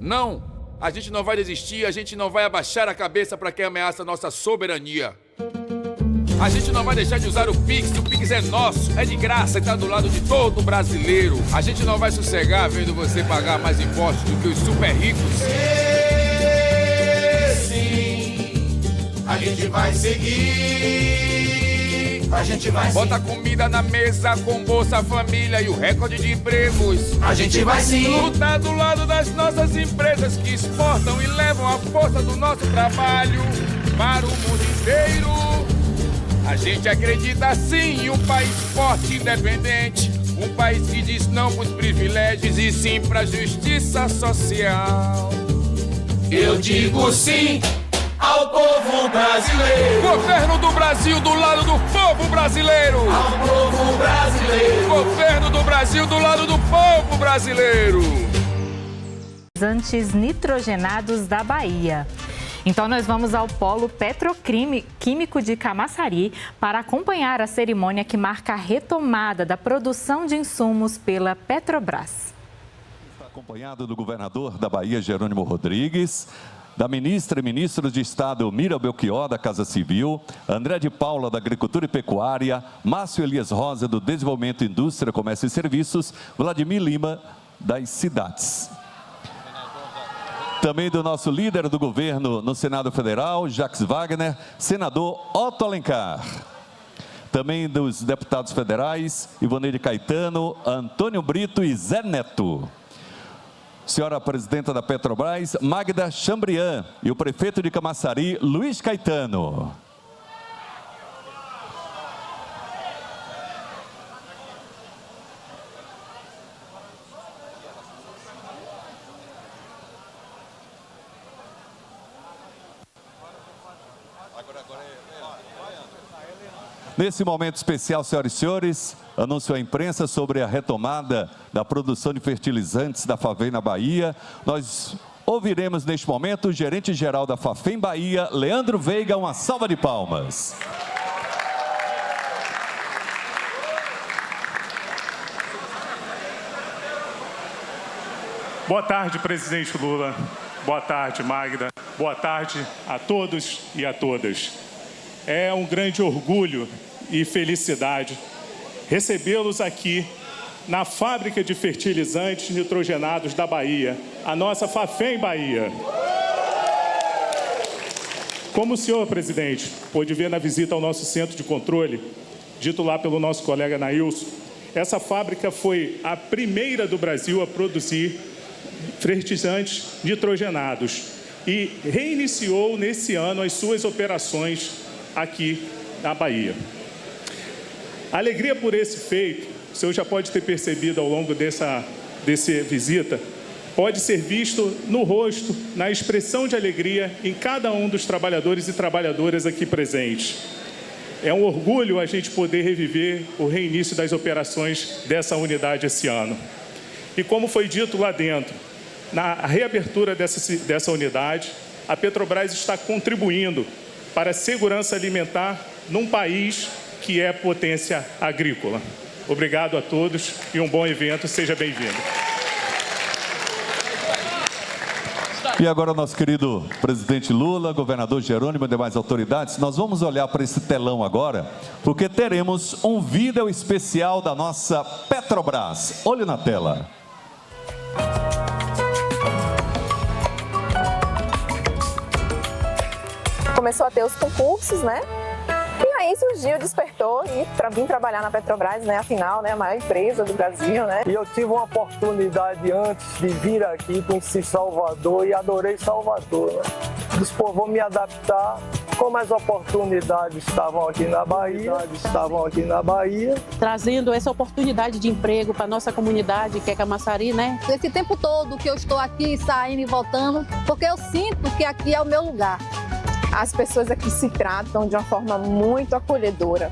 Não, a gente não vai desistir, a gente não vai abaixar a cabeça para quem ameaça nossa soberania. A gente não vai deixar de usar o Pix é nosso, é de graça e tá do lado de todo brasileiro. A gente não vai sossegar vendo você pagar mais impostos do que os super ricos. Sim, a gente vai seguir, a gente vai sim. Bota comida na mesa com Bolsa Família e o recorde de empregos. A gente vai sim. Lutar do lado das nossas empresas que exportam e levam a força do nosso trabalho para o mundo inteiro. A gente acredita sim em um país forte e independente, um país que diz não pros privilégios e sim pra justiça social. Eu digo sim ao povo brasileiro. Governo do Brasil do lado do povo brasileiro. Ao povo brasileiro. Governo do Brasil do lado do povo brasileiro. Fertilizantes nitrogenados da Bahia. Então, nós vamos ao Polo Petroquímico de Camaçari para acompanhar a cerimônia que marca a retomada da produção de insumos pela Petrobras. Está acompanhado do governador da Bahia, Jerônimo Rodrigues, da ministra e ministros de Estado Mira Belchior, da Casa Civil, André de Paula, da Agricultura e Pecuária, Márcio Elias Rosa, do Desenvolvimento, Indústria, Comércio e Serviços, Vladimir Lima, das Cidades. Também do nosso líder do governo no Senado Federal, Jacques Wagner, senador Otto Alencar. Também dos deputados federais, Ivoneide Caetano, Antônio Brito e Zé Neto. Senhora presidenta da Petrobras, Magda Chambrian, e o prefeito de Camaçari, Luiz Caetano. Nesse momento especial, senhoras e senhores, anúncio à imprensa sobre a retomada da produção de fertilizantes da Fafem na Bahia. Nós ouviremos neste momento o gerente-geral da Fafem Bahia, Leandro Veiga. Uma salva de palmas. Boa tarde, presidente Lula. Boa tarde, Magda. Boa tarde a todos e a todas. É um grande orgulho e felicidade recebê-los aqui na fábrica de fertilizantes nitrogenados da Bahia, a nossa Fafem Bahia. Como o senhor, presidente, pôde ver na visita ao nosso centro de controle, dito lá pelo nosso colega Nailson, essa fábrica foi a primeira do Brasil a produzir fertilizantes nitrogenados e reiniciou nesse ano as suas operações aqui na Bahia. A alegria por esse feito, o senhor já pode ter percebido ao longo dessa visita, pode ser visto no rosto, na expressão de alegria em cada um dos trabalhadores e trabalhadoras aqui presentes. É um orgulho a gente poder reviver o reinício das operações dessa unidade esse ano. E como foi dito lá dentro, na reabertura dessa unidade, a Petrobras está contribuindo para a segurança alimentar num país que é potência agrícola. Obrigado a todos e um bom evento. Seja bem-vindo. E agora, nosso querido presidente Lula, governador Jerônimo e demais autoridades, nós vamos olhar para esse telão agora, porque teremos um vídeo especial da nossa Petrobras. Olhe na tela. Começou a ter os concursos, né? E aí surgiu, despertou e vim trabalhar na Petrobras, né? Afinal, né? A maior empresa do Brasil, né? E eu tive uma oportunidade antes de vir aqui, conheci Salvador e adorei Salvador, né? Disse, pô, vou me adaptar. Como as oportunidades estavam aqui na Bahia, trazendo essa oportunidade de emprego para a nossa comunidade, que é Camaçari, né? Esse tempo todo que eu estou aqui, saindo e voltando, porque eu sinto que aqui é o meu lugar. As pessoas aqui se tratam de uma forma muito acolhedora,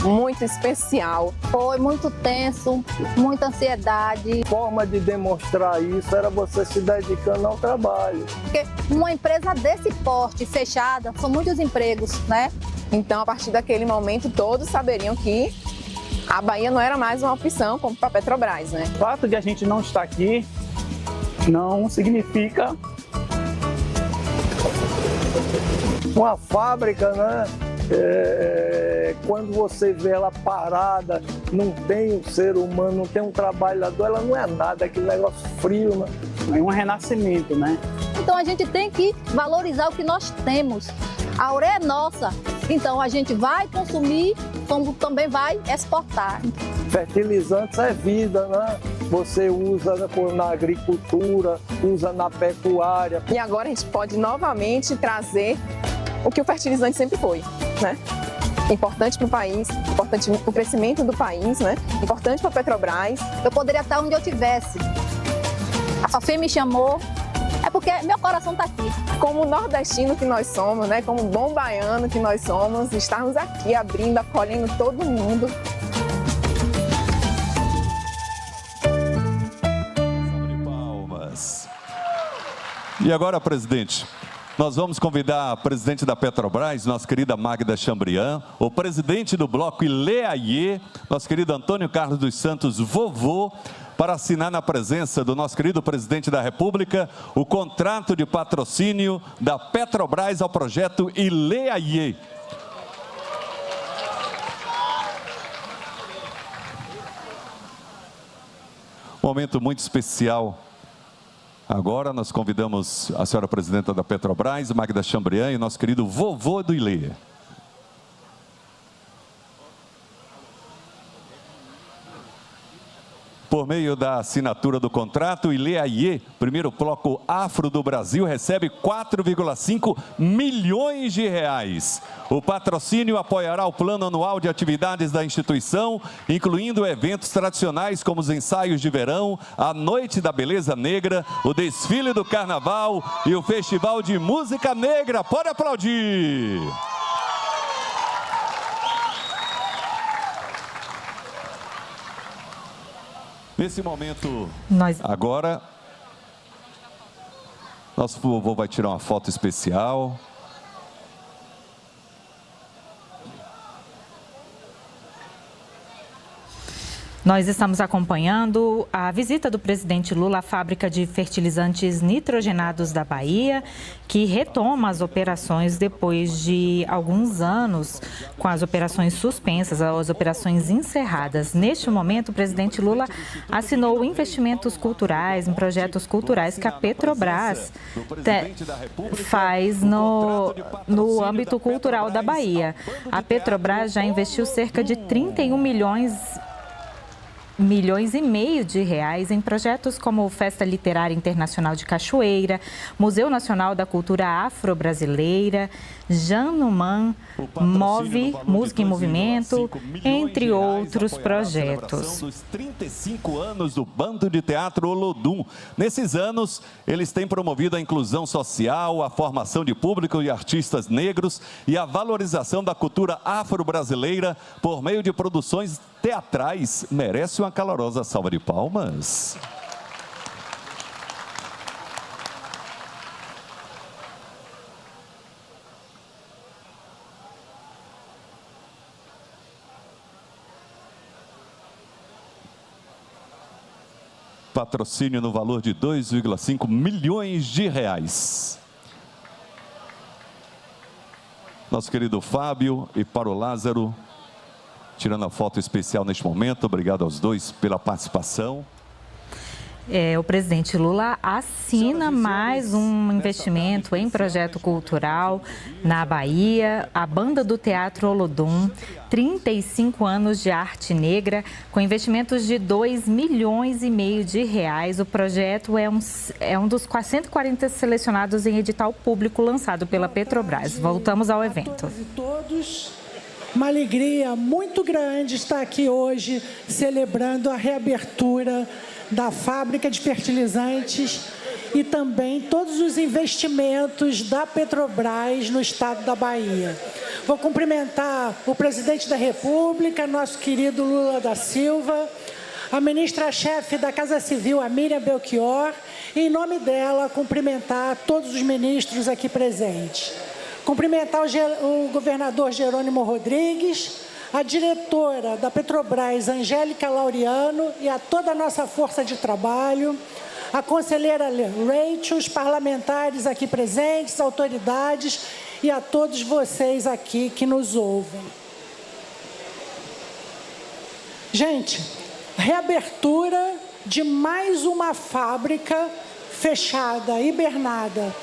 muito especial. Foi muito tenso, muita ansiedade. A forma de demonstrar isso era você se dedicando ao trabalho. Porque uma empresa desse porte, fechada, são muitos empregos, né? Então, a partir daquele momento, todos saberiam que a Bahia não era mais uma opção como para a Petrobras, né? O fato de a gente não estar aqui não significa uma fábrica, né? Quando você vê ela parada, não tem um ser humano, não tem um trabalhador, ela não é nada, é aquele negócio frio, né? É um renascimento, né? Então a gente tem que valorizar o que nós temos. A ureia é nossa, então a gente vai consumir, como também vai exportar. Fertilizantes é vida, né? Você usa na agricultura, usa na pecuária. E agora a gente pode novamente trazer o que o fertilizante sempre foi, né? Importante para o país, importante para o crescimento do país, né? Importante para a Petrobras. Eu poderia estar onde eu estivesse. A Fafim me chamou, é porque meu coração está aqui. Como nordestino que nós somos, né? Como bom baiano que nós somos, estarmos aqui abrindo, acolhendo todo mundo. Palmas. E agora, presidente, nós vamos convidar a presidente da Petrobras, nossa querida Magda Chambriand, o presidente do bloco Ileaie, nosso querido Antônio Carlos dos Santos, vovô, para assinar na presença do nosso querido presidente da República o contrato de patrocínio da Petrobras ao projeto Ileaie. Momento muito especial. Agora nós convidamos a senhora presidenta da Petrobras, Magda Chambriand, e nosso querido vovô do Ileaie. Por meio da assinatura do contrato, o Ileaie, primeiro bloco afro do Brasil, recebe 4,5 milhões de reais. O patrocínio apoiará o plano anual de atividades da instituição, incluindo eventos tradicionais como os ensaios de verão, a Noite da Beleza Negra, o desfile do Carnaval e o Festival de Música Negra. Pode aplaudir! Nesse momento, agora, nosso vovô vai tirar uma foto especial. Nós estamos acompanhando a visita do presidente Lula à fábrica de fertilizantes nitrogenados da Bahia, que retoma as operações depois de alguns anos com as operações suspensas, as operações encerradas. Neste momento, o presidente Lula assinou investimentos culturais, em projetos culturais que a Petrobras faz no âmbito cultural da Bahia. A Petrobras já investiu cerca de 31 milhões e meio de reais em projetos como Festa Literária Internacional de Cachoeira, Museu Nacional da Cultura Afro-Brasileira, Januman, Move, Música em Movimento, entre outros projetos. Dos 35 anos do Bando de Teatro Olodum. Nesses anos, eles têm promovido a inclusão social, a formação de público e artistas negros e a valorização da cultura afro-brasileira por meio de produções teatrais. Merece uma calorosa salva de palmas. Patrocínio no valor de 2,5 milhões de reais. Nosso querido Fábio e para o Lázaro, tirando a foto especial neste momento. Obrigado aos dois pela participação. O presidente Lula assina mais um investimento em projeto cultural na Bahia, a Banda do Teatro Olodum, 35 anos de arte negra, com investimentos de 2,5 milhões de reais. O projeto é um dos 140 selecionados em edital público lançado pela Petrobras. Voltamos ao evento. Uma alegria muito grande estar aqui hoje celebrando a reabertura da fábrica de fertilizantes e também todos os investimentos da Petrobras no estado da Bahia. Vou cumprimentar o presidente da República, nosso querido Lula da Silva, a ministra-chefe da Casa Civil, a Miriam Belchior, e em nome dela cumprimentar todos os ministros aqui presentes. Cumprimentar o governador Jerônimo Rodrigues, a diretora da Petrobras, Angélica Laureano, e a toda a nossa força de trabalho, a conselheira Rachel, os parlamentares aqui presentes, autoridades e a todos vocês aqui que nos ouvem. Gente, reabertura de mais uma fábrica fechada, hibernada.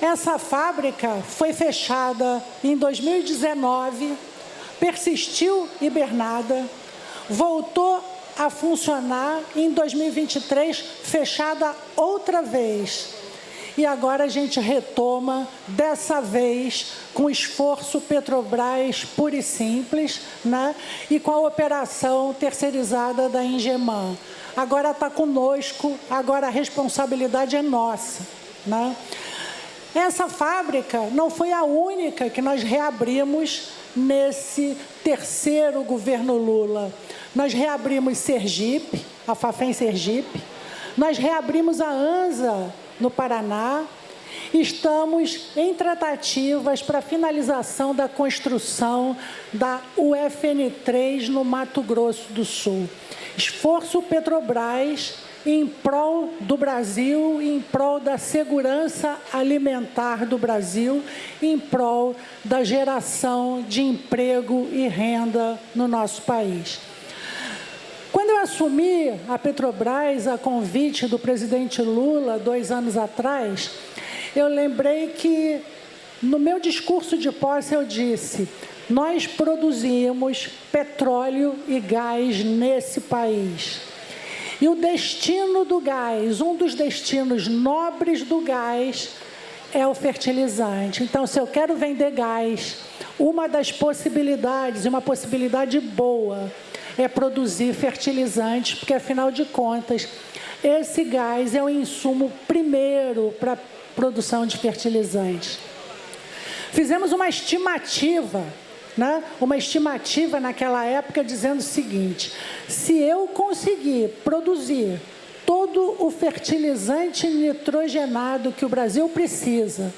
Essa fábrica foi fechada em 2019, persistiu hibernada, voltou a funcionar em 2023, fechada outra vez. E agora a gente retoma, dessa vez, com esforço Petrobras puro e simples, né? E com a operação terceirizada da Ingeman. Agora está conosco, agora a responsabilidade é nossa, né? Essa fábrica não foi a única que nós reabrimos nesse terceiro governo Lula. Nós reabrimos Sergipe, a Fafem Sergipe, nós reabrimos a ANSA no Paraná, estamos em tratativas para a finalização da construção da UFN3 no Mato Grosso do Sul. Esforço Petrobras em prol do Brasil, em prol da segurança alimentar do Brasil, em prol da geração de emprego e renda no nosso país. Quando eu assumi a Petrobras, a convite do presidente Lula, 2 anos atrás, eu lembrei que, no meu discurso de posse, eu disse: nós produzimos petróleo e gás nesse país. E o destino do gás, um dos destinos nobres do gás, é o fertilizante. Então, se eu quero vender gás, uma das possibilidades, uma possibilidade boa, é produzir fertilizantes, porque, afinal de contas, esse gás é o insumo primeiro para a produção de fertilizantes. Fizemos uma estimativa, né? Uma estimativa naquela época dizendo o seguinte: se eu conseguir produzir todo o fertilizante nitrogenado que o Brasil precisa,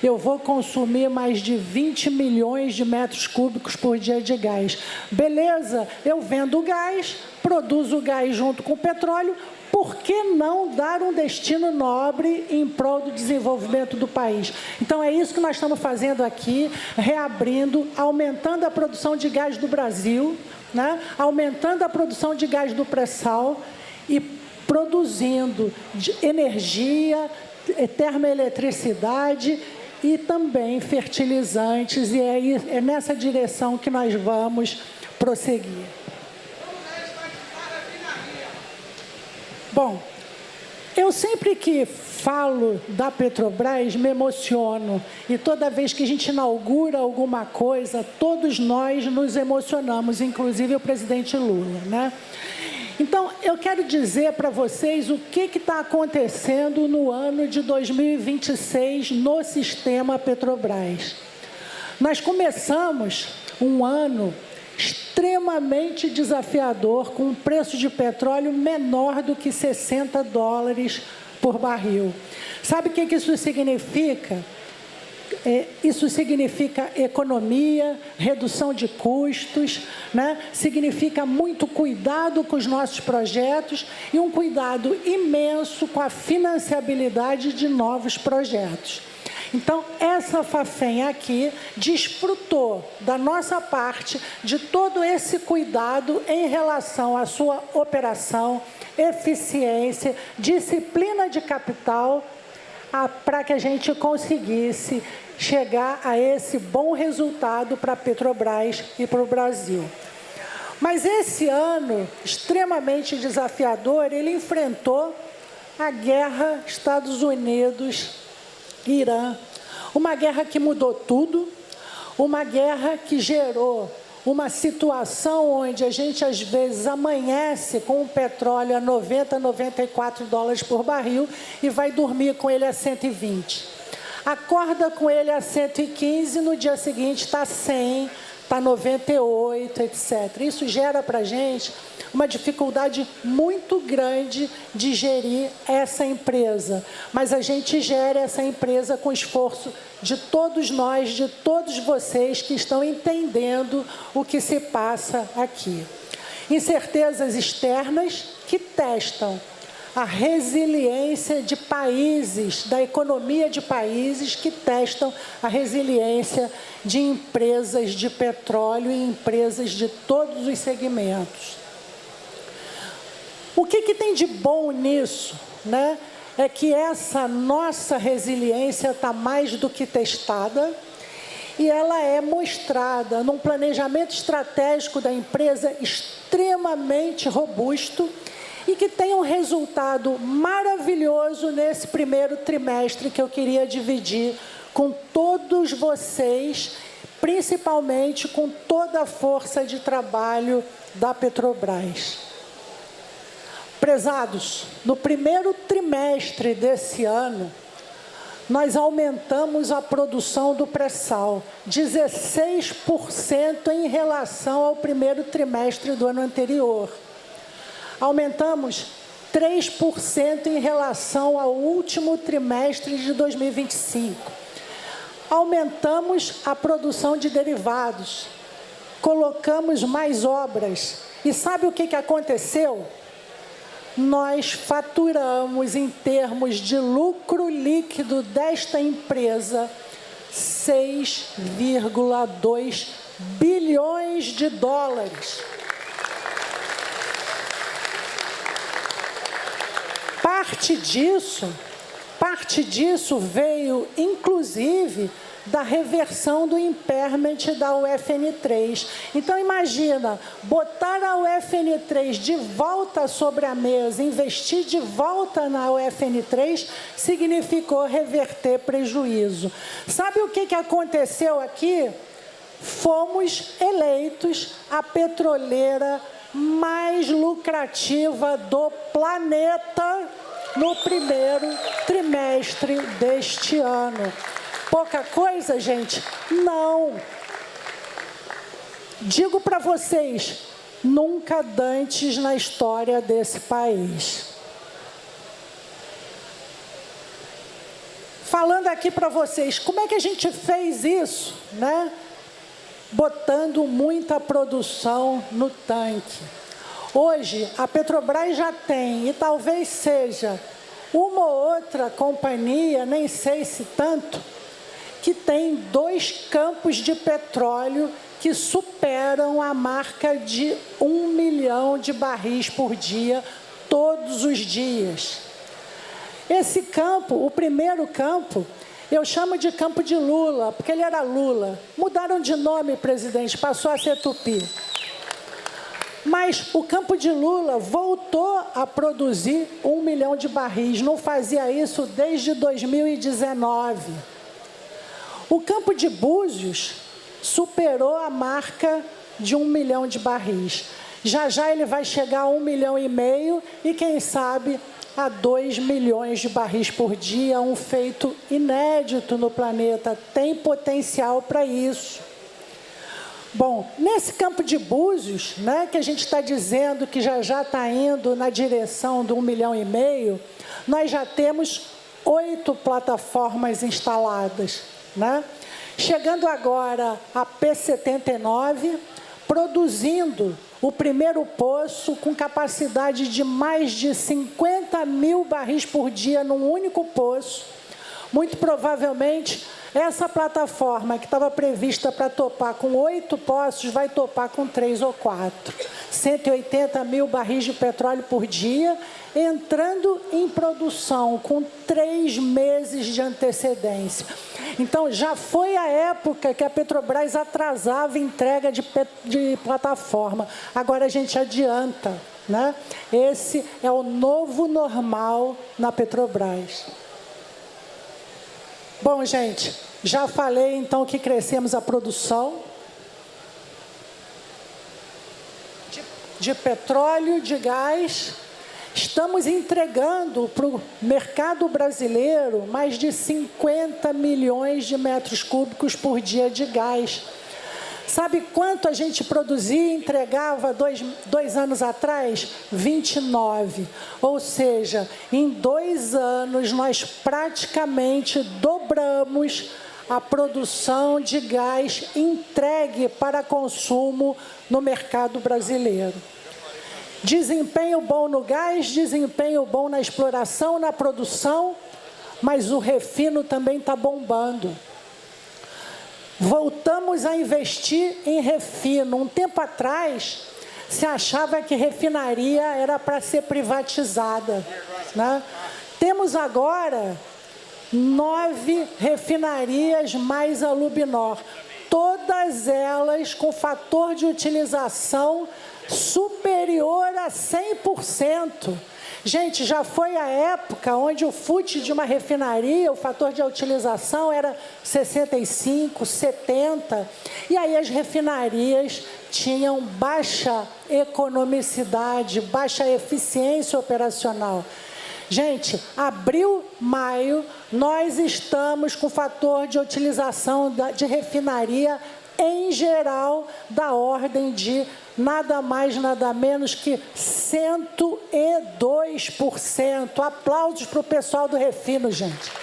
eu vou consumir mais de 20 milhões de metros cúbicos por dia de gás. Beleza, eu vendo o gás, produzo o gás junto com o petróleo, por que não dar um destino nobre em prol do desenvolvimento do país? Então, é isso que nós estamos fazendo aqui, reabrindo, aumentando a produção de gás do Brasil, né? Aumentando a produção de gás do pré-sal e produzindo energia, termoeletricidade e também fertilizantes, e é nessa direção que nós vamos prosseguir. Bom, eu sempre que falo da Petrobras me emociono, e toda vez que a gente inaugura alguma coisa, todos nós nos emocionamos, inclusive o presidente Lula, né? Então, eu quero dizer para vocês o que está acontecendo no ano de 2026 no sistema Petrobras. Nós começamos um ano extremamente desafiador, com um preço de petróleo menor do que $60 por barril. Sabe o que isso significa? Isso significa economia, redução de custos, né? Significa muito cuidado com os nossos projetos e um cuidado imenso com a financiabilidade de novos projetos. Então, essa Fafem aqui desfrutou da nossa parte de todo esse cuidado em relação à sua operação, eficiência, disciplina de capital, para que a gente conseguisse chegar a esse bom resultado para a Petrobras e para o Brasil. Mas esse ano, extremamente desafiador, ele enfrentou a guerra Estados Unidos-Irã. Uma guerra que mudou tudo, uma guerra que gerou uma situação onde a gente, às vezes, amanhece com o petróleo a $90, $94 por barril e vai dormir com ele a 120. Acorda com ele a 115, no dia seguinte está 100, está 98, etc. Isso gera para a gente uma dificuldade muito grande de gerir essa empresa. Mas a gente gera essa empresa com esforço de todos nós, de todos vocês que estão entendendo o que se passa aqui. Incertezas externas que testam a resiliência de países, da economia de países que testam a resiliência de empresas de petróleo e empresas de todos os segmentos. O que tem de bom nisso, né? É que essa nossa resiliência está mais do que testada e ela é mostrada num planejamento estratégico da empresa extremamente robusto e que tem um resultado maravilhoso nesse primeiro trimestre que eu queria dividir com todos vocês, principalmente com toda a força de trabalho da Petrobras. Prezados, no primeiro trimestre desse ano, nós aumentamos a produção do pré-sal 16% em relação ao primeiro trimestre do ano anterior. Aumentamos 3% em relação ao último trimestre de 2025. Aumentamos a produção de derivados, colocamos mais obras. E sabe o que aconteceu? Nós faturamos, em termos de lucro líquido desta empresa, 6,2 bilhões de dólares. Parte disso veio, inclusive, da reversão do impairment da UFN3. Então, imagina, botar a UFN3 de volta sobre a mesa, investir de volta na UFN3, significou reverter prejuízo. Sabe o que aconteceu aqui? Fomos eleitos a petroleira mais lucrativa do planeta no primeiro trimestre deste ano. Pouca coisa, gente? Não. Digo para vocês, nunca dantes na história desse país. Falando aqui para vocês, como é que a gente fez isso, né? Botando muita produção no tanque. Hoje, a Petrobras já tem, e talvez seja uma ou outra companhia, nem sei se tanto, que tem 2 campos de petróleo que superam a marca de 1 milhão de barris por dia, todos os dias. Esse campo, o primeiro campo, eu chamo de campo de Lula, porque ele era Lula. Mudaram de nome, presidente, passou a ser Tupi. Mas o campo de Lula voltou a produzir 1 milhão de barris, não fazia isso desde 2019. O campo de Búzios superou a marca de 1 milhão de barris. Já já ele vai chegar a 1,5 milhão e, quem sabe, a 2 milhões de barris por dia, um feito inédito no planeta, tem potencial para isso. Bom, nesse campo de Búzios, né, que a gente está dizendo que já está indo na direção do 1,5 milhão, nós já temos 8 plataformas instaladas, né? Chegando agora a P79, produzindo o primeiro poço com capacidade de mais de 50 mil barris por dia num único poço. Muito provavelmente, essa plataforma que estava prevista para topar com 8 poços, vai topar com 3 ou 4. 180 mil barris de petróleo por dia, entrando em produção com 3 meses de antecedência. Então, já foi a época que a Petrobras atrasava a entrega de plataforma. Agora a gente adianta, né? Esse é o novo normal na Petrobras. Bom, gente, já falei então que crescemos a produção de petróleo, de gás. Estamos entregando para o mercado brasileiro mais de 50 milhões de metros cúbicos por dia de gás. Sabe quanto a gente produzia e entregava dois anos atrás? 29. Ou seja, em 2 anos nós praticamente dobramos a produção de gás entregue para consumo no mercado brasileiro. Desempenho bom no gás, desempenho bom na exploração, na produção, mas o refino também está bombando. Voltamos a investir em refino. Um tempo atrás, se achava que refinaria era para ser privatizada, né? Temos agora 9 refinarias mais a Lubnor, todas elas com fator de utilização superior a 100%. Gente, já foi a época onde o FUT de uma refinaria, o fator de utilização era 65, 70, e aí as refinarias tinham baixa economicidade, baixa eficiência operacional. Gente, abril, maio, nós estamos com fator de utilização de refinaria em geral da ordem de nada mais, nada menos que 102%. Aplausos para o pessoal do refino, gente.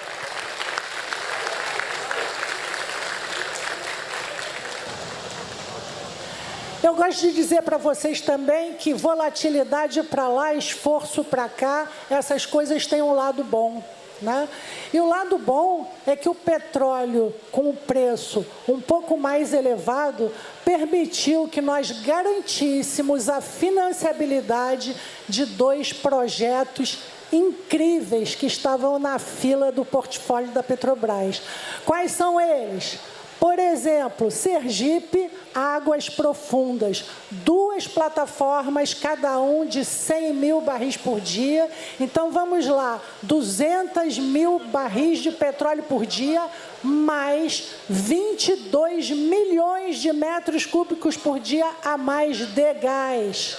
Eu gosto de dizer para vocês também que volatilidade para lá, esforço para cá, essas coisas têm um lado bom, né? E o lado bom é que o petróleo, com o preço um pouco mais elevado, permitiu que nós garantíssemos a financiabilidade de 2 projetos incríveis que estavam na fila do portfólio da Petrobras. Quais são eles? Por exemplo, Sergipe, Águas Profundas, 2 plataformas, cada um de 100 mil barris por dia. Então, vamos lá, 200 mil barris de petróleo por dia, mais 22 milhões de metros cúbicos por dia a mais de gás.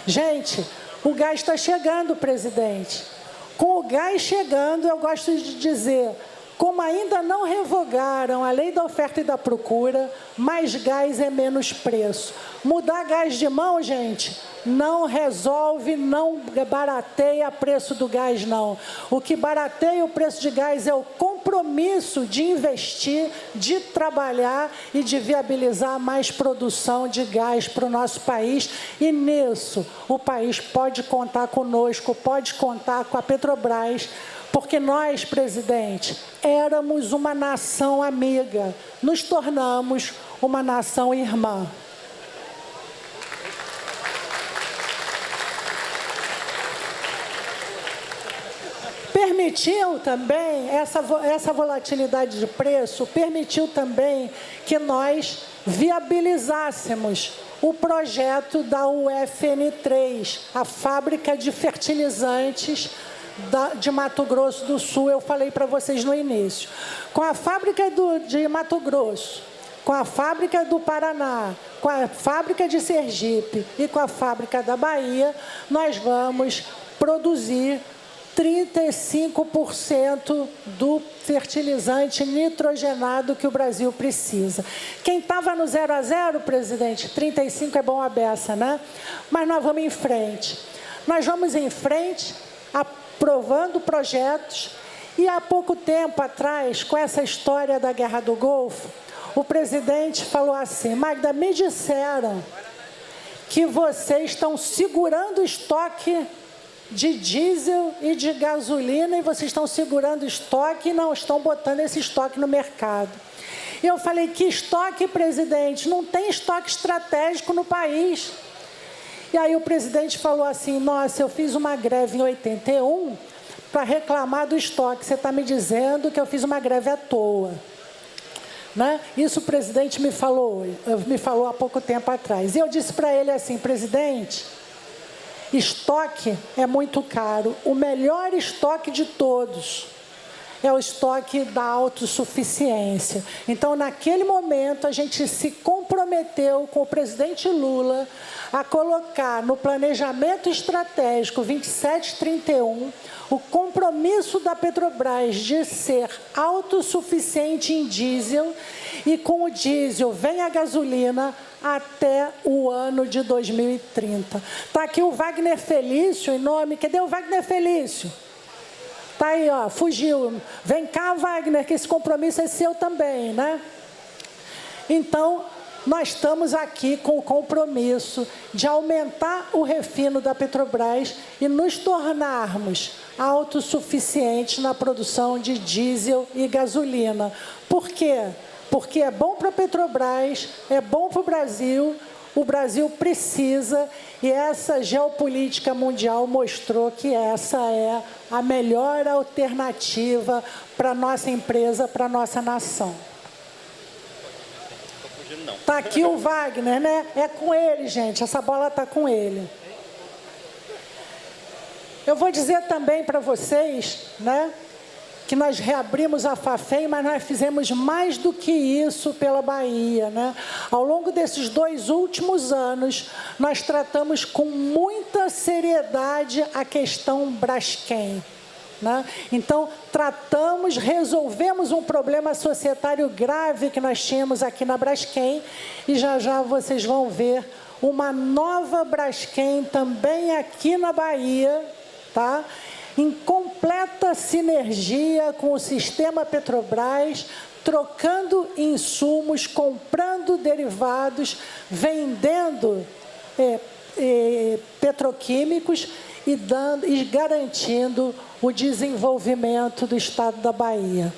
Gente, o gás está chegando, presidente. Com o gás chegando, eu gosto de dizer, como ainda não revogaram a lei da oferta e da procura, mais gás é menos preço. Mudar gás de mão, gente, não resolve, não barateia o preço do gás, não. O que barateia o preço de gás é o compromisso de investir, de trabalhar e de viabilizar mais produção de gás para o nosso país. E nisso, o país pode contar conosco, pode contar com a Petrobras, porque nós, presidente, éramos uma nação amiga, nos tornamos uma nação irmã. Permitiu também, essa volatilidade de preço, permitiu também que nós viabilizássemos o projeto da UFN3, a fábrica de fertilizantes de Mato Grosso do Sul. Eu falei para vocês no início. Com a fábrica de Mato Grosso, com a fábrica do Paraná, com a fábrica de Sergipe e com a fábrica da Bahia, nós vamos produzir 35% do fertilizante nitrogenado que o Brasil precisa. Quem estava no 0 a 0, presidente, 35 é bom a beça, né? Mas nós vamos em frente. Nós vamos em frente, aprovando projetos, e há pouco tempo atrás, com essa história da Guerra do Golfo, o presidente falou assim: Magda, me disseram que vocês estão segurando o estoque de diesel e de gasolina e vocês estão segurando estoque e não estão botando esse estoque no mercado. E eu falei: que estoque, presidente? Não tem estoque estratégico no país. E aí o presidente falou assim: nossa, eu fiz uma greve em 81 para reclamar do estoque. Você está me dizendo que eu fiz uma greve à toa, né? Isso o presidente me falou há pouco tempo atrás. E eu disse para ele assim: presidente, estoque é muito caro. O melhor estoque de todos é o estoque da autossuficiência. Então, naquele momento, a gente se comprometeu com o presidente Lula a colocar no planejamento estratégico 2731 o compromisso da Petrobras de ser autossuficiente em diesel, e com o diesel vem a gasolina até o ano de 2030. Está aqui o Wagner Felício, em nome... Cadê o Wagner Felício? Está aí, ó, fugiu. Vem cá, Wagner, que esse compromisso é seu também, né? Então, nós estamos aqui com o compromisso de aumentar o refino da Petrobras e nos tornarmos autossuficientes na produção de diesel e gasolina. Por quê? Porque é bom para a Petrobras, é bom para o Brasil precisa, e essa geopolítica mundial mostrou que essa é a melhor alternativa para a nossa empresa, para a nossa nação. Está aqui o Wagner, né? É com ele, gente, essa bola está com ele. Eu vou dizer também para vocês, né, que nós reabrimos a Fafem, mas nós fizemos mais do que isso pela Bahia, né? Ao longo desses 2 últimos anos, nós tratamos com muita seriedade a questão Braskem, né? Então, resolvemos um problema societário grave que nós tínhamos aqui na Braskem, e já já vocês vão ver uma nova Braskem também aqui na Bahia, tá? Em completa sinergia com o sistema Petrobras, trocando insumos, comprando derivados, vendendo petroquímicos e garantindo o desenvolvimento do estado da Bahia.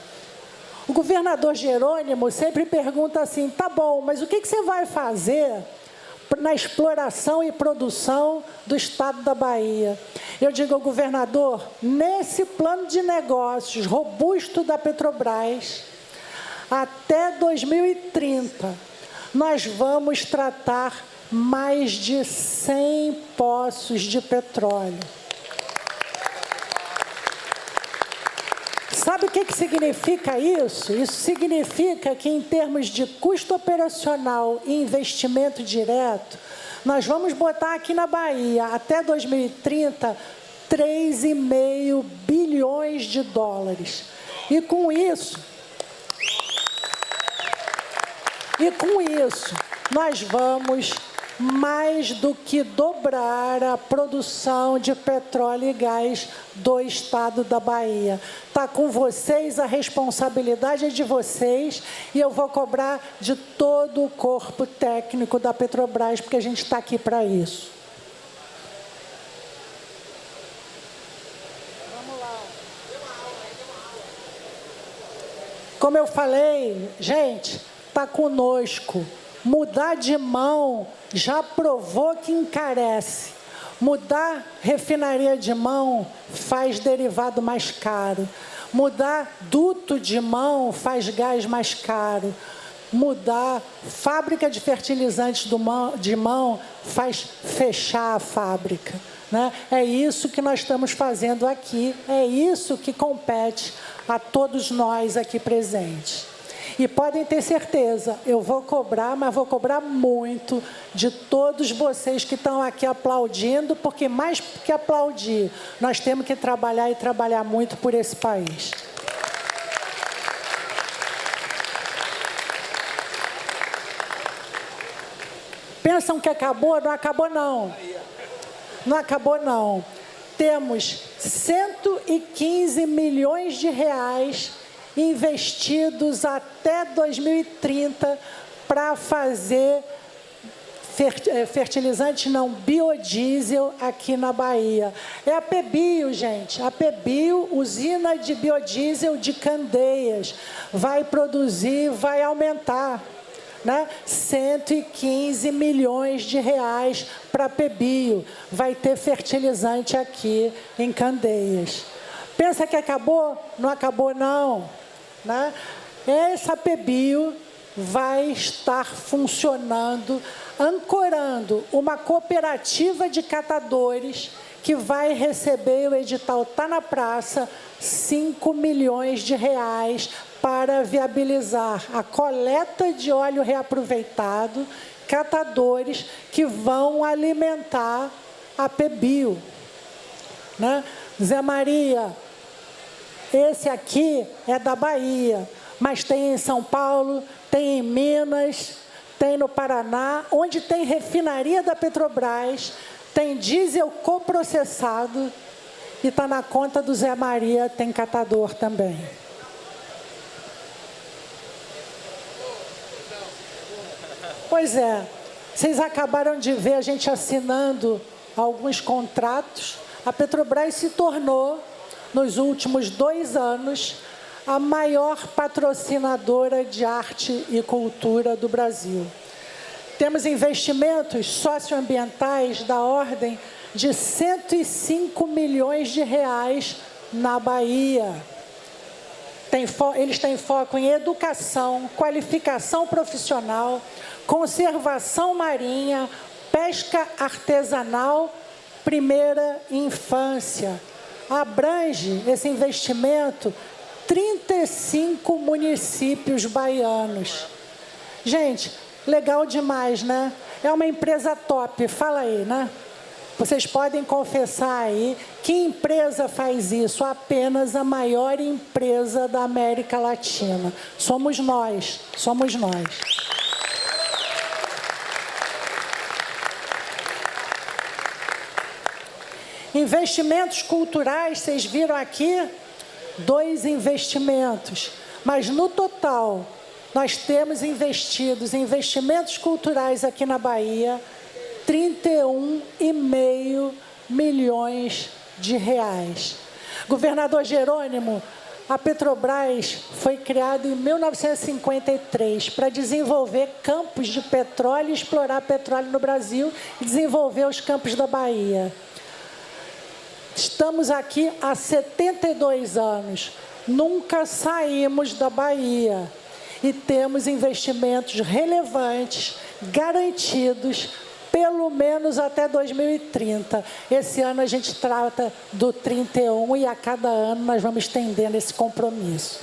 O governador Jerônimo sempre pergunta assim, tá bom, mas o que você vai fazer na exploração e produção do estado da Bahia? Eu digo ao governador, nesse plano de negócios robusto da Petrobras, até 2030, nós vamos tratar mais de 100 poços de petróleo. Sabe o que significa isso? Isso significa que, em termos de custo operacional e investimento direto, nós vamos botar aqui na Bahia, até 2030, 3,5 bilhões de dólares. E com isso, nós vamos mais do que dobrar a produção de petróleo e gás do estado da Bahia. Está com vocês, a responsabilidade é de vocês, e eu vou cobrar de todo o corpo técnico da Petrobras, porque a gente está aqui para isso. Vamos lá. Como eu falei, gente, está conosco. Mudar de mão já provou que encarece. Mudar refinaria de mão faz derivado mais caro. Mudar duto de mão faz gás mais caro. Mudar fábrica de fertilizantes de mão faz fechar a fábrica, né? É isso que nós estamos fazendo aqui. É isso que compete a todos nós aqui presentes. E podem ter certeza, eu vou cobrar, mas vou cobrar muito de todos vocês que estão aqui aplaudindo, porque mais que aplaudir, nós temos que trabalhar e trabalhar muito por esse país. Pensam que acabou? Não acabou, não. Não acabou, não. Temos 115 milhões de reais investidos até 2030 para fazer biodiesel aqui na Bahia. É a PBio, gente. A PBio, usina de biodiesel de Candeias, vai produzir, vai aumentar, né? 115 milhões de reais para a PBio. Vai ter fertilizante aqui em Candeias. Pensa que acabou? Não acabou, não, né? Essa PBio vai estar funcionando, ancorando uma cooperativa de catadores que vai receber, o edital está na praça, 5 milhões de reais para viabilizar a coleta de óleo reaproveitado, catadores que vão alimentar a PBio, né? Zé Maria, esse aqui é da Bahia, mas tem em São Paulo, tem em Minas, tem no Paraná, onde tem refinaria da Petrobras, tem diesel coprocessado e está na conta do Zé Maria, tem catador também. Pois é, vocês acabaram de ver a gente assinando alguns contratos. A Petrobras se tornou, nos últimos 2 anos, a maior patrocinadora de arte e cultura do Brasil. Temos investimentos socioambientais da ordem de 105 milhões de reais na Bahia. Eles têm foco em educação, qualificação profissional, conservação marinha, pesca artesanal, primeira infância. Abrange esse investimento 35 municípios baianos. Gente, legal demais, né? É uma empresa top, fala aí, né? Vocês podem confessar aí que empresa faz isso? Apenas a maior empresa da América Latina. Somos nós, somos nós. Investimentos culturais, vocês viram aqui? 2 investimentos. Mas no total, nós temos investidos em investimentos culturais aqui na Bahia 31,5 milhões de reais. Governador Jerônimo, a Petrobras foi criada em 1953 para desenvolver campos de petróleo e explorar petróleo no Brasil e desenvolver os campos da Bahia. Estamos aqui há 72 anos, nunca saímos da Bahia e temos investimentos relevantes, garantidos, pelo menos até 2030. Esse ano a gente trata do 31 e a cada ano nós vamos estendendo esse compromisso.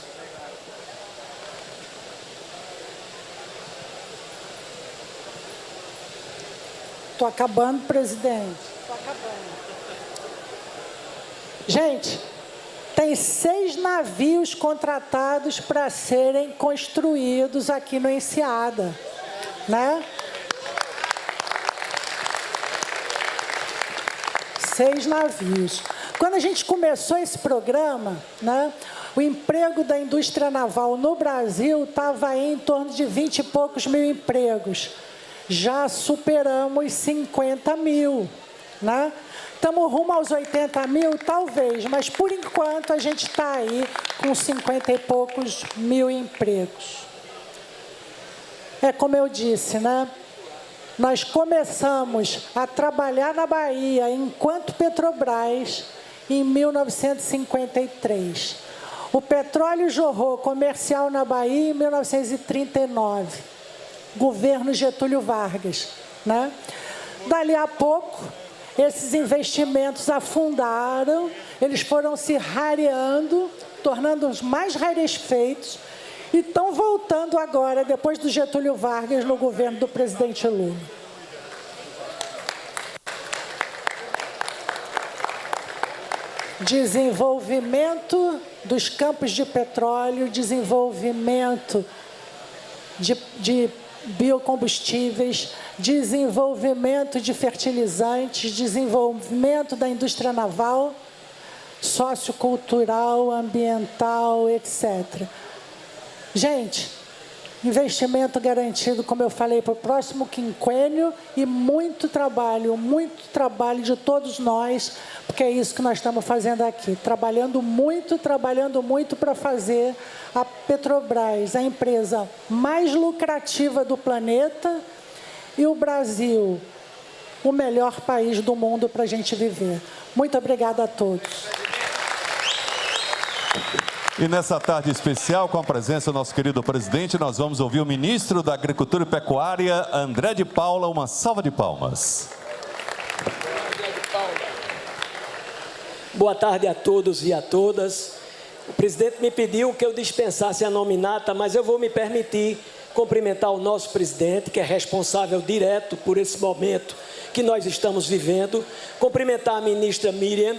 Estou acabando, presidente. Estou acabando. Gente, tem 6 navios contratados para serem construídos aqui no Enseada, né? 6 navios. Quando a gente começou esse programa, né, o emprego da indústria naval no Brasil estava em torno de 20 e poucos mil empregos. Já superamos 50 mil, né? Estamos rumo aos 80 mil, talvez, mas por enquanto a gente está aí com 50 e poucos mil empregos. É como eu disse, né? Nós começamos a trabalhar na Bahia enquanto Petrobras em 1953. O petróleo jorrou comercial na Bahia em 1939, governo Getúlio Vargas, né? Dali a pouco, esses investimentos afundaram, eles foram se rareando, tornando-os mais rarefeitos, e estão voltando agora, depois do Getúlio Vargas, no governo do presidente Lula. Desenvolvimento dos campos de petróleo, desenvolvimento de biocombustíveis, desenvolvimento de fertilizantes, desenvolvimento da indústria naval, sociocultural, ambiental, etc. Gente, investimento garantido, como eu falei, para o próximo quinquênio e muito trabalho de todos nós, porque é isso que nós estamos fazendo aqui, trabalhando muito para fazer a Petrobras a empresa mais lucrativa do planeta e o Brasil o melhor país do mundo para a gente viver. Muito obrigada a todos. E nessa tarde especial, com a presença do nosso querido presidente, nós vamos ouvir o ministro da Agricultura e Pecuária, André de Paula. Uma salva de palmas. Boa tarde a todos e a todas. O presidente me pediu que eu dispensasse a nominata, mas eu vou me permitir cumprimentar o nosso presidente, que é responsável direto por esse momento que nós estamos vivendo, cumprimentar a ministra Miriam,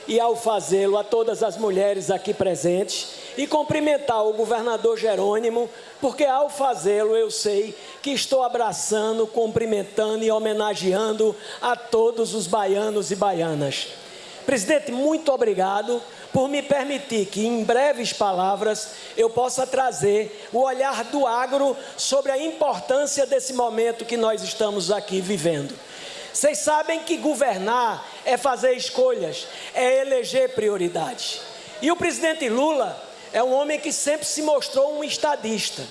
e ao fazê-lo a todas as mulheres aqui presentes, e cumprimentar o governador Jerônimo, porque ao fazê-lo eu sei que estou abraçando, cumprimentando e homenageando a todos os baianos e baianas. Presidente, muito obrigado por me permitir que, em breves palavras, eu possa trazer o olhar do agro sobre a importância desse momento que nós estamos aqui vivendo. Vocês sabem que governar é fazer escolhas, é eleger prioridades. E o presidente Lula é um homem que sempre se mostrou um estadista.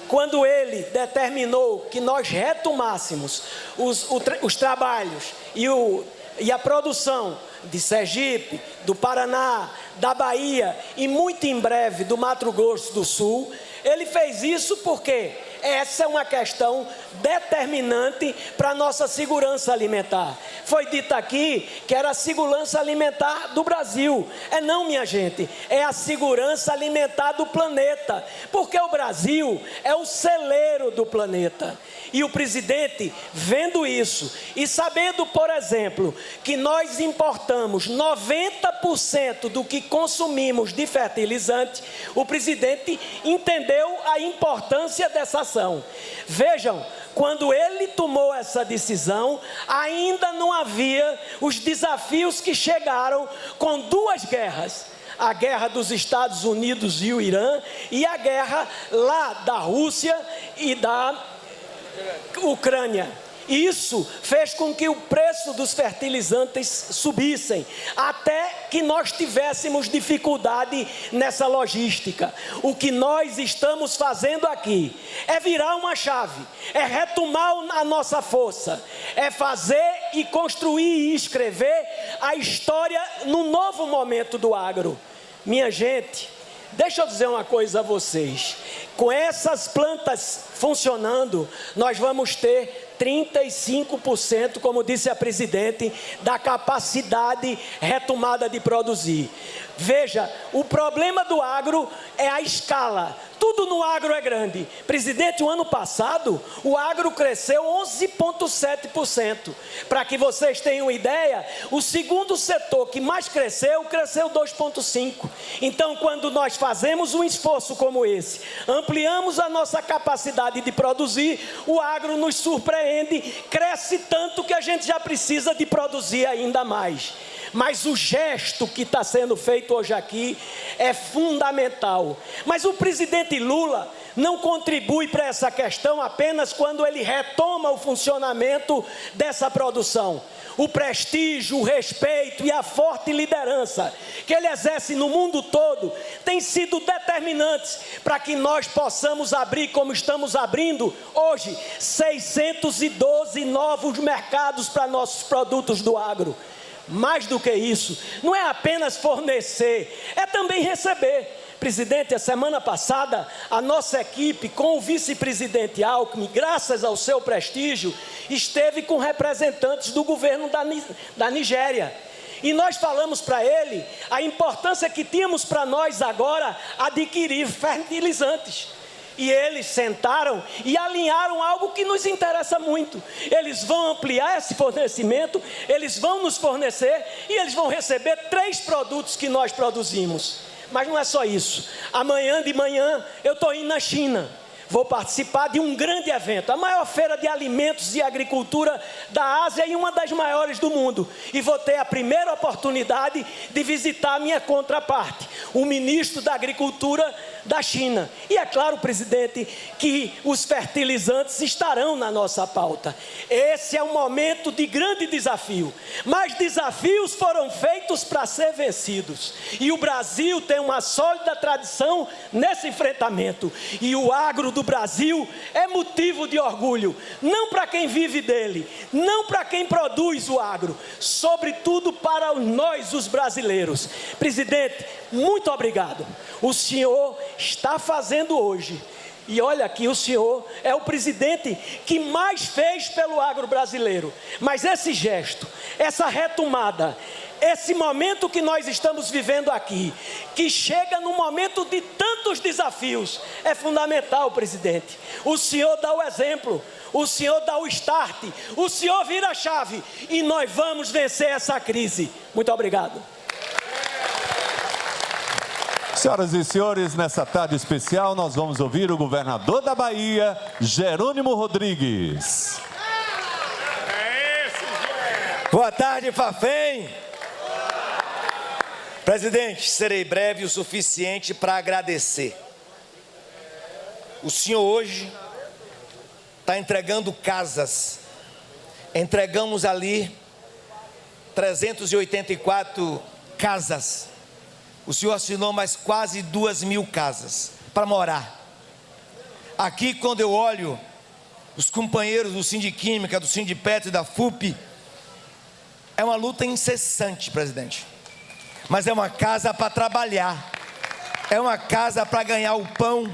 Quando ele determinou que nós retomássemos os trabalhos e a produção de Sergipe, do Paraná, da Bahia e muito em breve do Mato Grosso do Sul, ele fez isso porque essa é uma questão determinante para a nossa segurança alimentar. Foi dito aqui que era a segurança alimentar do Brasil. É não, minha gente, é a segurança alimentar do planeta, porque o Brasil é o celeiro do planeta. E o presidente, vendo isso e sabendo, por exemplo, que nós importamos 90% do que consumimos de fertilizante, o presidente entendeu a importância dessa ação. Vejam, quando ele tomou essa decisão, ainda não havia os desafios que chegaram com duas guerras. A guerra dos Estados Unidos e o Irã e a guerra lá da Rússia e da Ucrânia. Isso fez com que o preço dos fertilizantes subissem, até que nós tivéssemos dificuldade nessa logística. O que nós estamos fazendo aqui é virar uma chave, é retomar a nossa força, é fazer e construir e escrever a história no novo momento do agro. Minha gente, deixa eu dizer uma coisa a vocês. Com essas plantas funcionando, nós vamos ter 35%, como disse a presidente, da capacidade retomada de produzir. Veja, o problema do agro é a escala. Tudo no agro é grande. Presidente, o ano passado, o agro cresceu 11,7%. Para que vocês tenham ideia, o segundo setor que mais cresceu 2,5%. Então, quando nós fazemos um esforço como esse, ampliamos a nossa capacidade de produzir, o agro nos surpreende, cresce tanto que a gente já precisa de produzir ainda mais. Mas o gesto que está sendo feito hoje aqui é fundamental. Mas o presidente Lula não contribui para essa questão apenas quando ele retoma o funcionamento dessa produção. O prestígio, o respeito e a forte liderança que ele exerce no mundo todo tem sido determinantes para que nós possamos abrir, como estamos abrindo hoje, 612 novos mercados para nossos produtos do agro. Mais do que isso, não é apenas fornecer, é também receber. Presidente, a semana passada, a nossa equipe, com o vice-presidente Alckmin, graças ao seu prestígio, esteve com representantes do governo da Nigéria. E nós falamos para ele a importância que tínhamos para nós agora adquirir fertilizantes. E eles sentaram e alinharam algo que nos interessa muito. Eles vão ampliar esse fornecimento, eles vão nos fornecer e eles vão receber 3 produtos que nós produzimos. Mas não é só isso. Amanhã de manhã eu estou indo na China. Vou participar de um grande evento, a maior feira de alimentos e agricultura da Ásia e uma das maiores do mundo. E vou ter a primeira oportunidade de visitar a minha contraparte, o ministro da Agricultura da China. E é claro, presidente, que os fertilizantes estarão na nossa pauta. Esse é um momento de grande desafio, mas desafios foram feitos para ser vencidos. E o Brasil tem uma sólida tradição nesse enfrentamento. E o agro do Brasil é motivo de orgulho, não para quem vive dele, não para quem produz o agro, sobretudo para nós, os brasileiros. Presidente, muito obrigado. O senhor está fazendo hoje, e olha aqui, o senhor é o presidente que mais fez pelo agro brasileiro, mas esse gesto, essa retomada, esse momento que nós estamos vivendo aqui, que chega num momento de tantos desafios, é fundamental, presidente. O senhor dá o exemplo, o senhor dá o start, o senhor vira a chave e nós vamos vencer essa crise. Muito obrigado. Senhoras e senhores, nessa tarde especial nós vamos ouvir o governador da Bahia, Jerônimo Rodrigues. Boa tarde, Fafém. Presidente, serei breve o suficiente para agradecer. O senhor hoje está entregando casas. Entregamos ali 384 casas. O senhor assinou mais quase 2.000 casas para morar. Aqui, quando eu olho os companheiros do Sindiquímica, do Sindipetro e da FUP, é uma luta incessante, presidente. Mas é uma casa para trabalhar, é uma casa para ganhar o pão,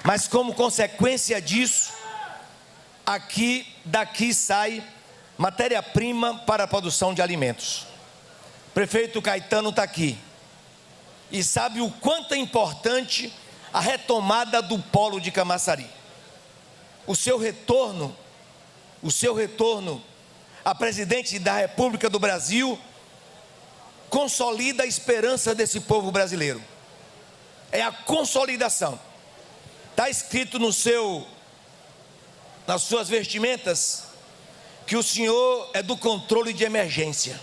mas como consequência disso, daqui sai matéria-prima para a produção de alimentos. O prefeito Caetano está aqui e sabe o quanto é importante a retomada do polo de Camaçari. O seu retorno a presidente da República do Brasil consolida a esperança desse povo brasileiro. É a consolidação. Está escrito nas suas vestimentas que o senhor é do controle de emergência.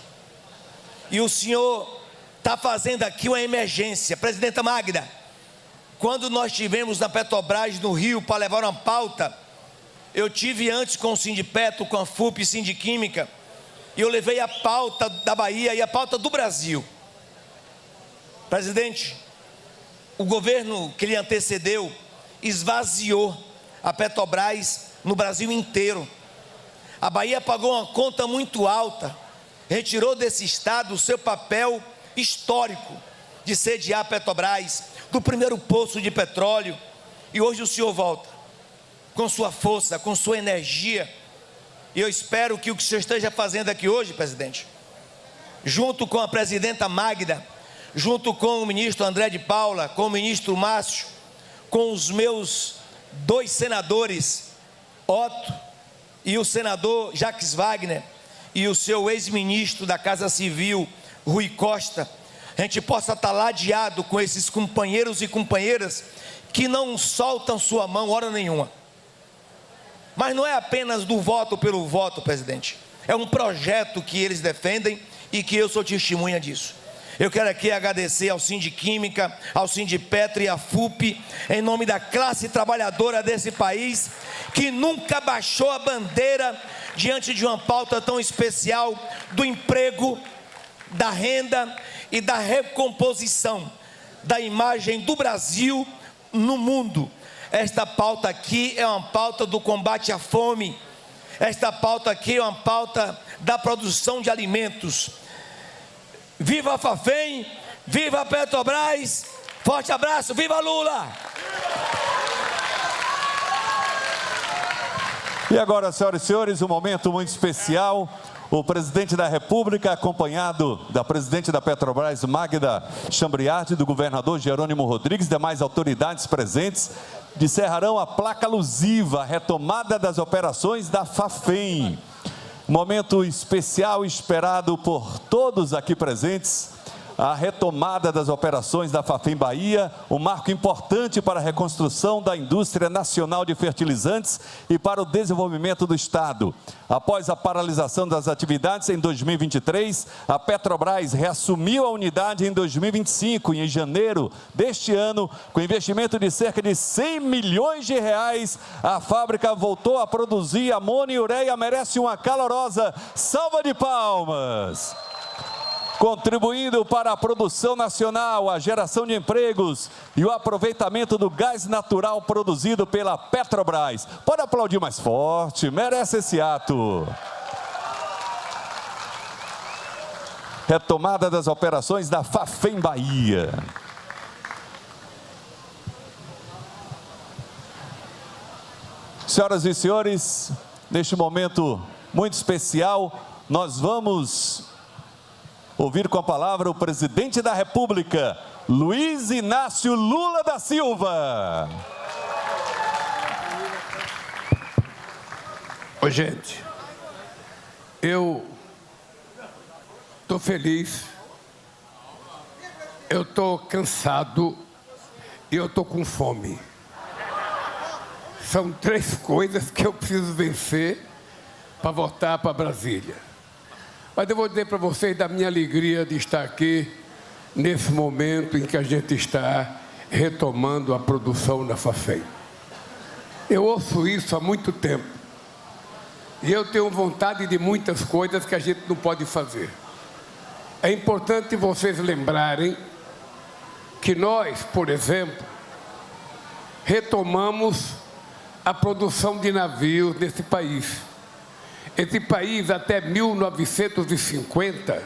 E o senhor está fazendo aqui uma emergência. Presidenta Magda, quando nós tivemos na Petrobras no Rio para levar uma pauta, eu tive antes com o Sindipetro, com a FUP e Sindiquímica, e eu levei a pauta da Bahia e a pauta do Brasil. Presidente, o governo que lhe antecedeu esvaziou a Petrobras no Brasil inteiro. A Bahia pagou uma conta muito alta, retirou desse estado o seu papel histórico de sediar a Petrobras, do primeiro poço de petróleo, e hoje o senhor volta com sua força, com sua energia. E eu espero que o que o senhor esteja fazendo aqui hoje, presidente, junto com a presidenta Magda, junto com o ministro André de Paula, com o ministro Márcio, com os meus 2 senadores, Otto e o senador Jacques Wagner, e o seu ex-ministro da Casa Civil, Rui Costa, a gente possa estar ladeado com esses companheiros e companheiras que não soltam sua mão hora nenhuma. Mas não é apenas do voto pelo voto, presidente. É um projeto que eles defendem e que eu sou testemunha disso. Eu quero aqui agradecer ao Sindiquímica, ao Sindipetro e à FUP, em nome da classe trabalhadora desse país, que nunca baixou a bandeira diante de uma pauta tão especial do emprego, da renda e da recomposição da imagem do Brasil no mundo. Esta pauta aqui é uma pauta do combate à fome. Esta pauta aqui é uma pauta da produção de alimentos. Viva a Fafem, viva a Petrobras, forte abraço, viva Lula! E agora, senhoras e senhores, um momento muito especial. O presidente da República, acompanhado da presidente da Petrobras, Magda Chambriard, do governador Jerônimo Rodrigues e demais autoridades presentes, descerrarão a placa alusiva à retomada das operações da Fafem. Momento especial esperado por todos aqui presentes. A retomada das operações da Fafem Bahia, um marco importante para a reconstrução da indústria nacional de fertilizantes e para o desenvolvimento do Estado. Após a paralisação das atividades em 2023, a Petrobras reassumiu a unidade em 2025 e em janeiro deste ano, com investimento de cerca de 100 milhões de reais, a fábrica voltou a produzir amônia e ureia, merece uma calorosa salva de palmas. Contribuindo para a produção nacional, a geração de empregos e o aproveitamento do gás natural produzido pela Petrobras. Pode aplaudir mais forte, merece esse ato. Retomada das operações da Fafem Bahia. Senhoras e senhores, neste momento muito especial, nós vamos ouvir com a palavra o presidente da República, Luiz Inácio Lula da Silva. Oi, gente. Eu estou feliz, eu estou cansado e eu estou com fome. São 3 coisas que eu preciso vencer para voltar para Brasília. Mas eu vou dizer para vocês da minha alegria de estar aqui nesse momento em que a gente está retomando a produção da FAFEM. Eu ouço isso há muito tempo. E eu tenho vontade de muitas coisas que a gente não pode fazer. É importante vocês lembrarem que nós, por exemplo, retomamos a produção de navios nesse país. Esse país, até 1950,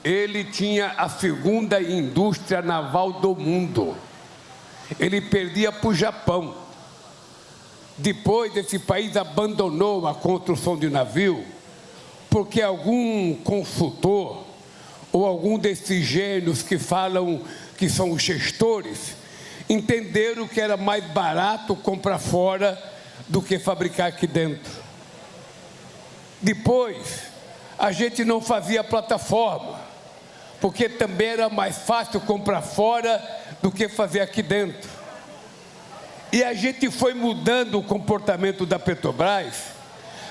ele tinha a segunda indústria naval do mundo. Ele perdia para o Japão. Depois, esse país abandonou a construção de navio porque algum consultor ou algum desses gênios que falam que são os gestores entenderam que era mais barato comprar fora do que fabricar aqui dentro. Depois, a gente não fazia plataforma, porque também era mais fácil comprar fora do que fazer aqui dentro. E a gente foi mudando o comportamento da Petrobras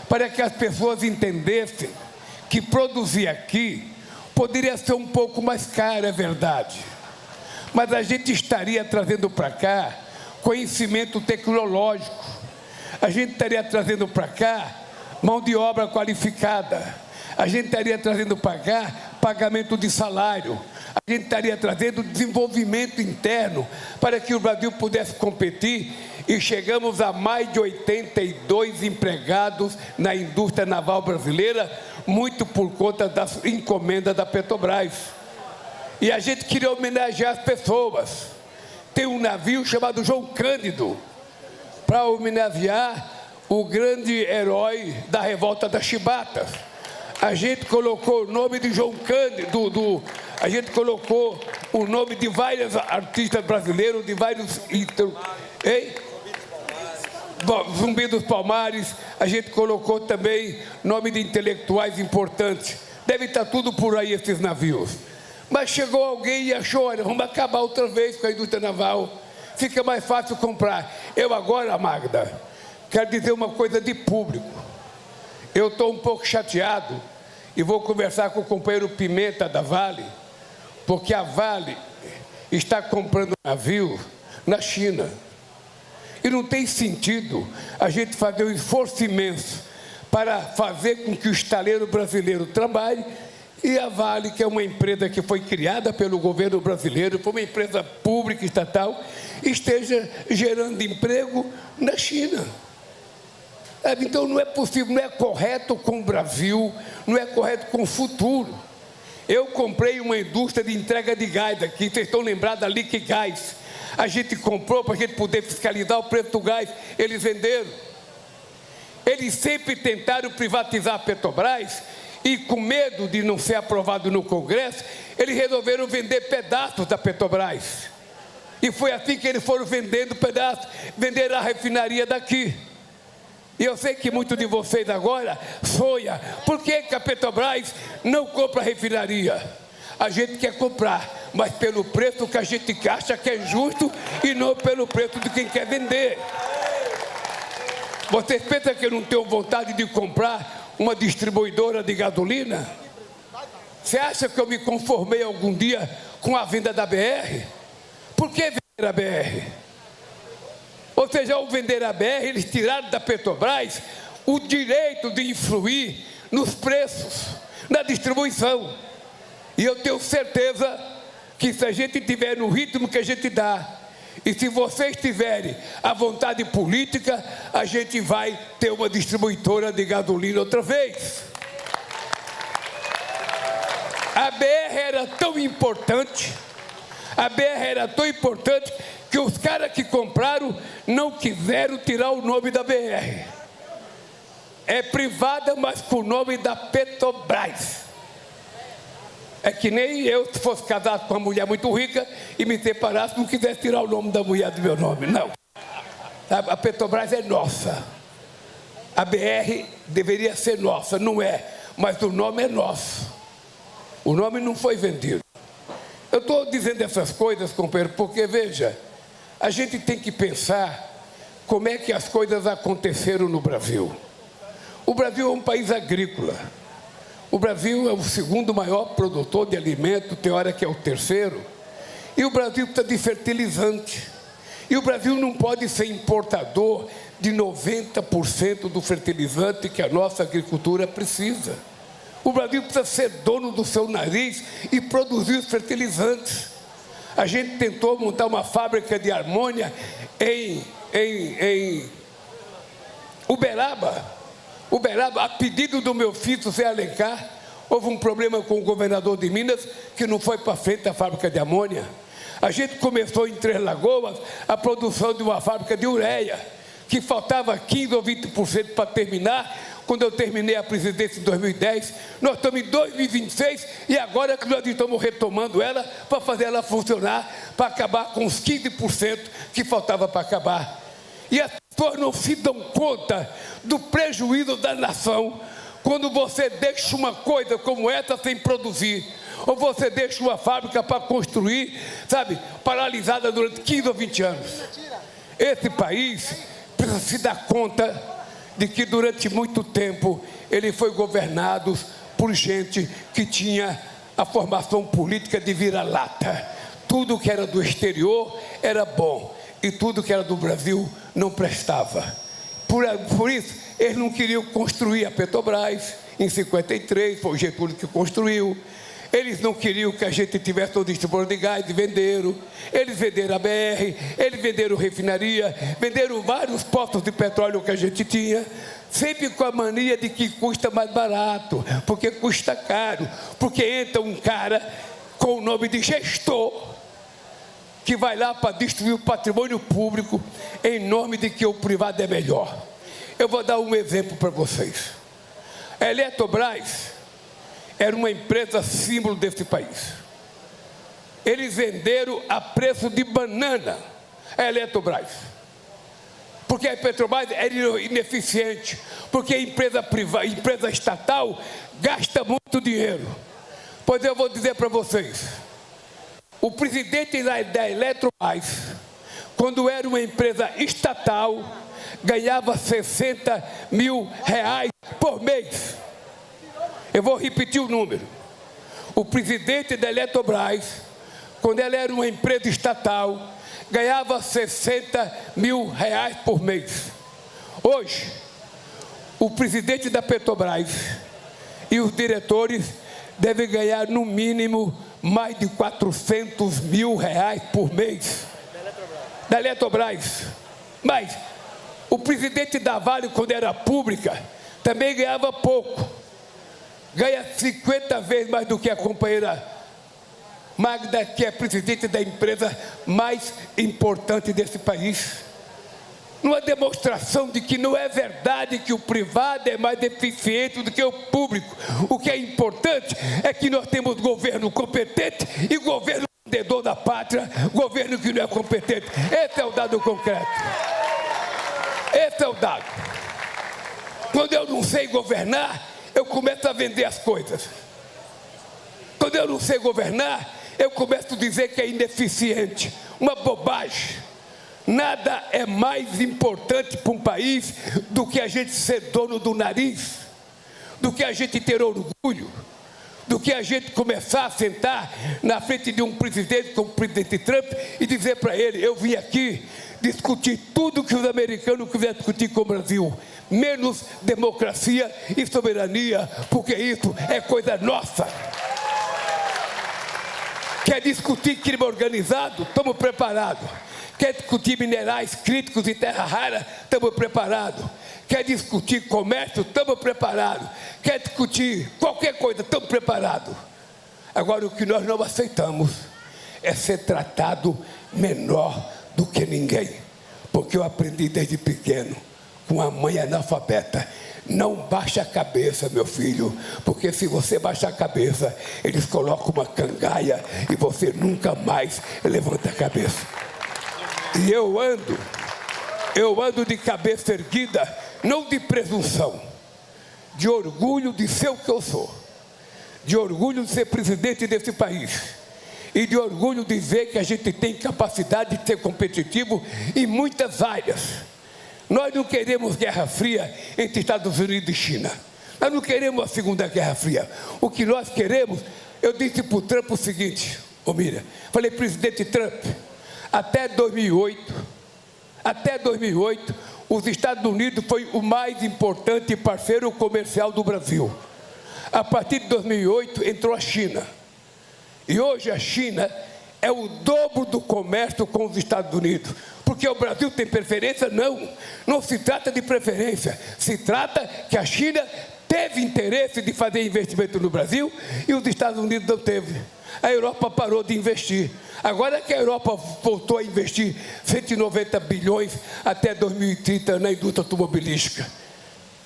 para que as pessoas entendessem que produzir aqui poderia ser um pouco mais caro, é verdade. Mas a gente estaria trazendo para cá conhecimento tecnológico. A gente estaria trazendo para cá mão de obra qualificada. A gente estaria trazendo para cá pagamento de salário. A gente estaria trazendo desenvolvimento interno para que o Brasil pudesse competir, e chegamos a mais de 82 empregados na indústria naval brasileira, muito por conta das encomendas da Petrobras. E a gente queria homenagear as pessoas. Tem um navio chamado João Cândido, para homenagear o grande herói da revolta das chibatas. A gente colocou o nome de João Cândido, a gente colocou o nome de vários artistas brasileiros, de vários... Zumbi dos Palmares, a gente colocou também nome de intelectuais importantes. Deve estar tudo por aí, esses navios. Mas chegou alguém e achou, olha, vamos acabar outra vez com a indústria naval. Fica mais fácil comprar. Eu agora, Magda, quero dizer uma coisa de público. Eu estou um pouco chateado e vou conversar com o companheiro Pimenta da Vale, porque a Vale está comprando navio na China. E não tem sentido a gente fazer um esforço imenso para fazer com que o estaleiro brasileiro trabalhe e a Vale, que é uma empresa que foi criada pelo governo brasileiro, foi uma empresa pública estatal, esteja gerando emprego na China. Então não é possível, não é correto com o Brasil, não é correto com o futuro. Eu comprei uma indústria de entrega de gás aqui, vocês estão lembrados da Liquigás. A gente comprou para a gente poder fiscalizar o preço do gás, eles venderam. Eles sempre tentaram privatizar a Petrobras e, com medo de não ser aprovado no Congresso, eles resolveram vender pedaços da Petrobras. E foi assim que eles foram vendendo pedaços, venderam a refinaria daqui. E eu sei que muitos de vocês agora sonham, por que a Petrobras não compra a refinaria? A gente quer comprar, mas pelo preço que a gente acha que é justo e não pelo preço de quem quer vender. Vocês pensam que eu não tenho vontade de comprar uma distribuidora de gasolina? Você acha que eu me conformei algum dia com a venda da BR? Por que vender a BR? Ou seja, ao vender a BR, eles tiraram da Petrobras o direito de influir nos preços, na distribuição. E eu tenho certeza que se a gente tiver no ritmo que a gente dá, e se vocês tiverem a vontade política, a gente vai ter uma distribuidora de gasolina outra vez. A BR era tão importante, que os caras que compraram não quiseram tirar o nome da BR. É privada, mas com o nome da Petrobras. É que nem eu, se fosse casado com uma mulher muito rica e me separasse, não quisesse tirar o nome da mulher do meu nome, não. A Petrobras é nossa. A BR deveria ser nossa, não é, mas o nome é nosso. O nome não foi vendido. Eu estou dizendo essas coisas, companheiro, porque, veja, a gente tem que pensar como é que as coisas aconteceram no Brasil. O Brasil é um país agrícola. O Brasil é o segundo maior produtor de alimento, tem hora que é o terceiro. E o Brasil precisa de fertilizante. E o Brasil não pode ser importador de 90% do fertilizante que a nossa agricultura precisa. O Brasil precisa ser dono do seu nariz e produzir os fertilizantes. A gente tentou montar uma fábrica de amônia em Uberaba, a pedido do meu filho, Zé Alencar. Houve um problema com o governador de Minas, que não foi para frente a fábrica de amônia. A gente começou em Três Lagoas a produção de uma fábrica de ureia, que faltava 15% ou 20% para terminar. Quando eu terminei a presidência em 2010, nós estamos em 2026 e agora que nós estamos retomando ela para fazer ela funcionar, para acabar com os 15% que faltava para acabar. E as pessoas não se dão conta do prejuízo da nação quando você deixa uma coisa como essa sem produzir, ou você deixa uma fábrica para construir, sabe, paralisada durante 15 ou 20 anos. Esse país precisa se dar conta de que durante muito tempo ele foi governado por gente que tinha a formação política de vira-lata. Tudo que era do exterior era bom e tudo que era do Brasil não prestava. Por isso, eles não queriam construir a Petrobras em 53, foi o Getúlio que construiu. Eles não queriam que a gente tivesse o distribuidor de gás, venderam. Eles venderam a BR, eles venderam refinaria, venderam vários postos de petróleo que a gente tinha, sempre com a mania de que custa mais barato, porque custa caro, porque entra um cara com o nome de gestor, que vai lá para destruir o patrimônio público em nome de que o privado é melhor. Eu vou dar um exemplo para vocês. A Eletrobras era uma empresa símbolo desse país. Eles venderam a preço de banana a Eletrobras, porque a Petrobras era ineficiente, porque a empresa estatal gasta muito dinheiro. Pois eu vou dizer para vocês, o presidente da Eletrobras, quando era uma empresa estatal, ganhava 60 mil reais por mês. Eu vou repetir o número. O presidente da Eletrobras, quando ela era uma empresa estatal, ganhava 60 mil reais por mês. Hoje, o presidente da Petrobras e os diretores devem ganhar no mínimo mais de 400 mil reais por mês. Da Eletrobras. Mas o presidente da Vale, quando era pública, também ganhava pouco. Ganha 50 vezes mais do que a companheira Magda, que é presidente da empresa mais importante desse país. Numa demonstração de que não é verdade que o privado é mais eficiente do que o público. O que é importante é que nós temos governo competente e governo vendedor da pátria, governo que não é competente. Esse é o dado concreto. Esse é o dado. Quando eu não sei governar, eu começo a vender as coisas. Quando eu não sei governar, eu começo a dizer que é ineficiente, uma bobagem. Nada é mais importante para um país do que a gente ser dono do nariz, do que a gente ter orgulho, do que a gente começar a sentar na frente de um presidente como o presidente Trump e dizer para ele, eu vim aqui discutir tudo que os americanos quiserem discutir com o Brasil, menos democracia e soberania, porque isso é coisa nossa. Quer discutir crime organizado? Estamos preparados. Quer discutir minerais críticos e terra rara? Estamos preparados. Quer discutir comércio? Estamos preparados. Quer discutir qualquer coisa? Estamos preparados. Agora, o que nós não aceitamos é ser tratado menor do que ninguém. Porque eu aprendi desde pequeno, com a mãe analfabeta, não baixa a cabeça, meu filho, porque se você baixar a cabeça, eles colocam uma cangaia e você nunca mais levanta a cabeça. E eu ando de cabeça erguida, não de presunção, de orgulho de ser o que eu sou, de orgulho de ser presidente desse país e de orgulho de ver que a gente tem capacidade de ser competitivo em muitas áreas. Nós não queremos guerra fria entre Estados Unidos e China. Nós não queremos a Segunda Guerra Fria. O que nós queremos, eu disse para o Trump o seguinte, Miriam, falei, presidente Trump, até 2008, os Estados Unidos foi o mais importante parceiro comercial do Brasil. A partir de 2008 entrou a China. E hoje a China é o dobro do comércio com os Estados Unidos. Porque o Brasil tem preferência? Não. Não se trata de preferência. Se trata que a China teve interesse de fazer investimento no Brasil e os Estados Unidos não teve. A Europa parou de investir. Agora que a Europa voltou a investir 190 bilhões até 2030 na indústria automobilística.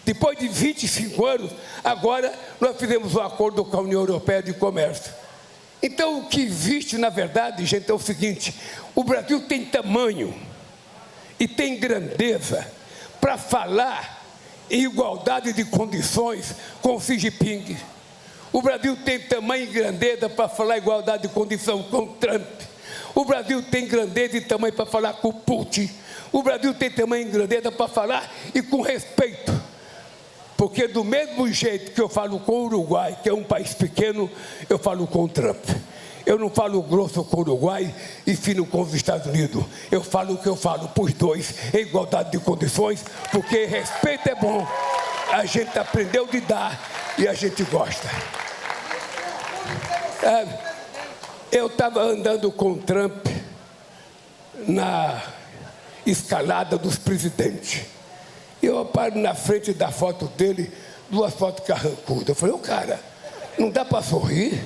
Depois de 25 anos, agora nós fizemos um acordo com a União Europeia de Comércio. Então, o que existe, na verdade, gente, é o seguinte: o Brasil tem tamanho e tem grandeza para falar em igualdade de condições com o Xi Jinping. O Brasil tem tamanho e grandeza para falar em igualdade de condição com o Trump. O Brasil tem grandeza e tamanho para falar com o Putin. O Brasil tem tamanho e grandeza para falar e com respeito. Porque do mesmo jeito que eu falo com o Uruguai, que é um país pequeno, eu falo com o Trump. Eu não falo grosso com o Uruguai e fino com os Estados Unidos. Eu falo o que eu falo para os dois, em igualdade de condições, porque respeito é bom. A gente aprendeu de dar e a gente gosta. Eu estava andando com o Trump na escalada dos presidentes. Eu paro na frente da foto dele, 2 fotos carrancudas. Eu falei, ô cara, não dá para sorrir?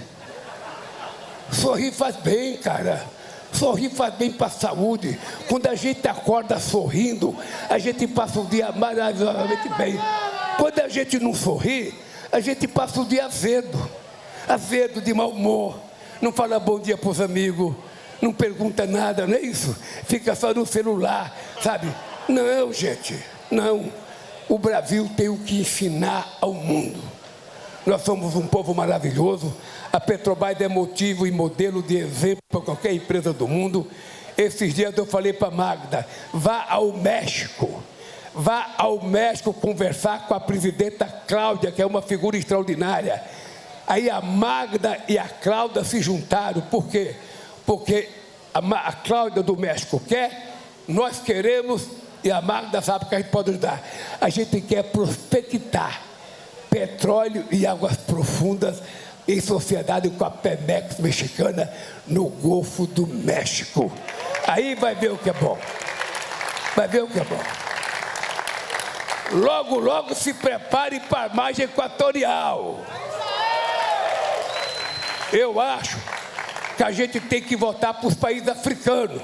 Sorrir faz bem, cara. Sorrir faz bem para a saúde. Quando a gente acorda sorrindo, a gente passa o dia maravilhosamente bem. Quando a gente não sorri, a gente passa o dia azedo. Azedo, de mau humor. Não fala bom dia para os amigos. Não pergunta nada, não é isso? Fica só no celular, sabe? Não, gente. Não, o Brasil tem o que ensinar ao mundo. Nós somos um povo maravilhoso. A Petrobras é motivo e modelo de exemplo para qualquer empresa do mundo. Esses dias eu falei para a Magda, vá ao México conversar com a presidenta Cláudia, que é uma figura extraordinária. Aí a Magda e a Cláudia se juntaram. Por quê? Porque a Cláudia do México quer, nós queremos. E a Magda sabe que a gente pode ajudar. A gente quer prospectar petróleo e águas profundas em sociedade com a Pemex mexicana no Golfo do México. Aí vai ver o que é bom. Vai ver o que é bom. Logo, logo se prepare para a margem equatorial. Eu acho que a gente tem que voltar para os países africanos.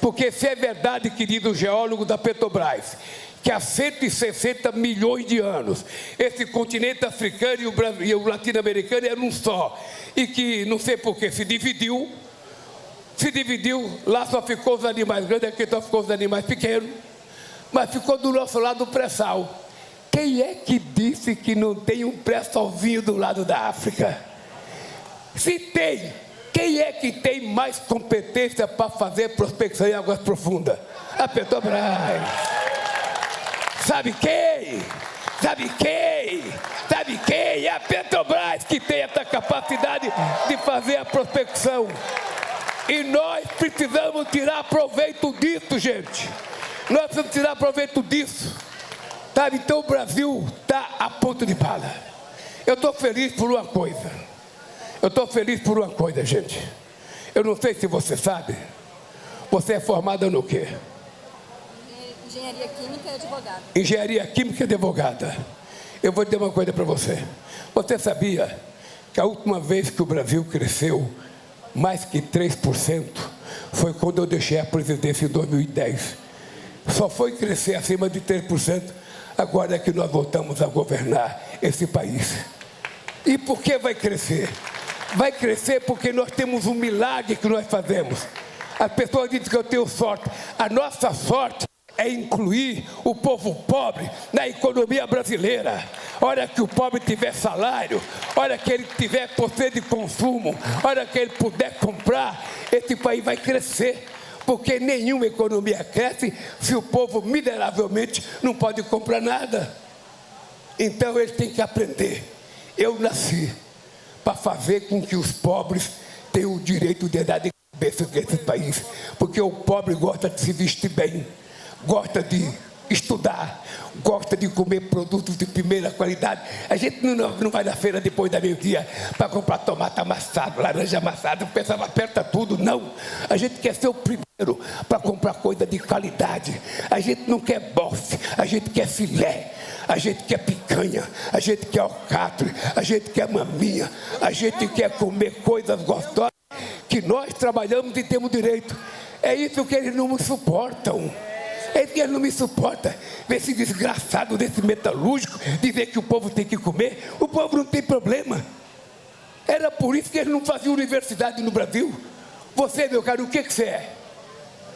Porque se é verdade, querido geólogo da Petrobras, que há 160 milhões de anos, esse continente africano e o latino-americano eram um só, e que, não sei por que, se dividiu, lá só ficou os animais grandes, aqui só ficou os animais pequenos, mas ficou do nosso lado o pré-sal. Quem é que disse que não tem um pré-salzinho do lado da África? Se tem, quem é que tem mais competência para fazer prospecção em águas profundas? A Petrobras. Sabe quem? Sabe quem? Sabe quem? É a Petrobras que tem essa capacidade de fazer a prospecção. E nós precisamos tirar proveito disso, gente. Nós precisamos tirar proveito disso. Sabe? Então o Brasil está a ponto de bala. Eu estou feliz por uma coisa. Gente. Eu não sei se você sabe. Você é formada no quê? Engenharia Química e advogada. Engenharia Química e advogada. Eu vou dizer uma coisa para você. Você sabia que a última vez que o Brasil cresceu mais que 3% foi quando eu deixei a presidência em 2010. Só foi crescer acima de 3% agora é que nós voltamos a governar esse país. E por que vai crescer? Vai crescer porque nós temos um milagre que nós fazemos. As pessoas dizem que eu tenho sorte. A nossa sorte é incluir o povo pobre na economia brasileira. Hora que o pobre tiver salário, hora que ele tiver poder de consumo, hora que ele puder comprar, esse país vai crescer. Porque nenhuma economia cresce se o povo miseravelmente não pode comprar nada. Então eles têm que aprender. Eu nasci para fazer com que os pobres tenham o direito de andar de cabeça nesse país. Porque o pobre gosta de se vestir bem, gosta de estudar, gosta de comer produtos de primeira qualidade. A gente não vai na feira depois da meio-dia para comprar tomate amassado, laranja amassada, o pessoal aperta tudo, não. A gente quer ser o primeiro para comprar coisa de qualidade. A gente não quer bofe, a gente quer filé, a gente quer picanha, a gente quer alcatre, a gente quer maminha, a gente quer comer coisas gostosas que nós trabalhamos e temos direito. É isso que eles não me suportam. É que ele não me suporta ver esse desgraçado desse metalúrgico dizer que o povo tem que comer. O povo não tem problema. Era por isso que eles não faziam universidade no Brasil. Você, meu caro, o que você é?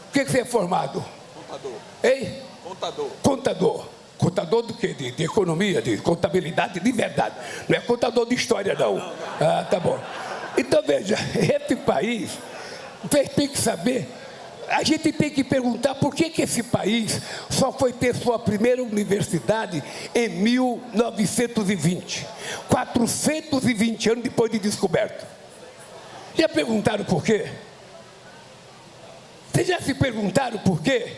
O que você é formado? Contador. Hein? Contador. Contador. Contador do quê? De economia, de contabilidade, de verdade. Não é contador de história, não. Ah, tá bom. Então, veja, esse país, vocês têm que saber. A gente tem que perguntar por que esse país só foi ter sua primeira universidade em 1920. 420 anos depois de descoberto. Já perguntaram por quê? Vocês já se perguntaram por quê?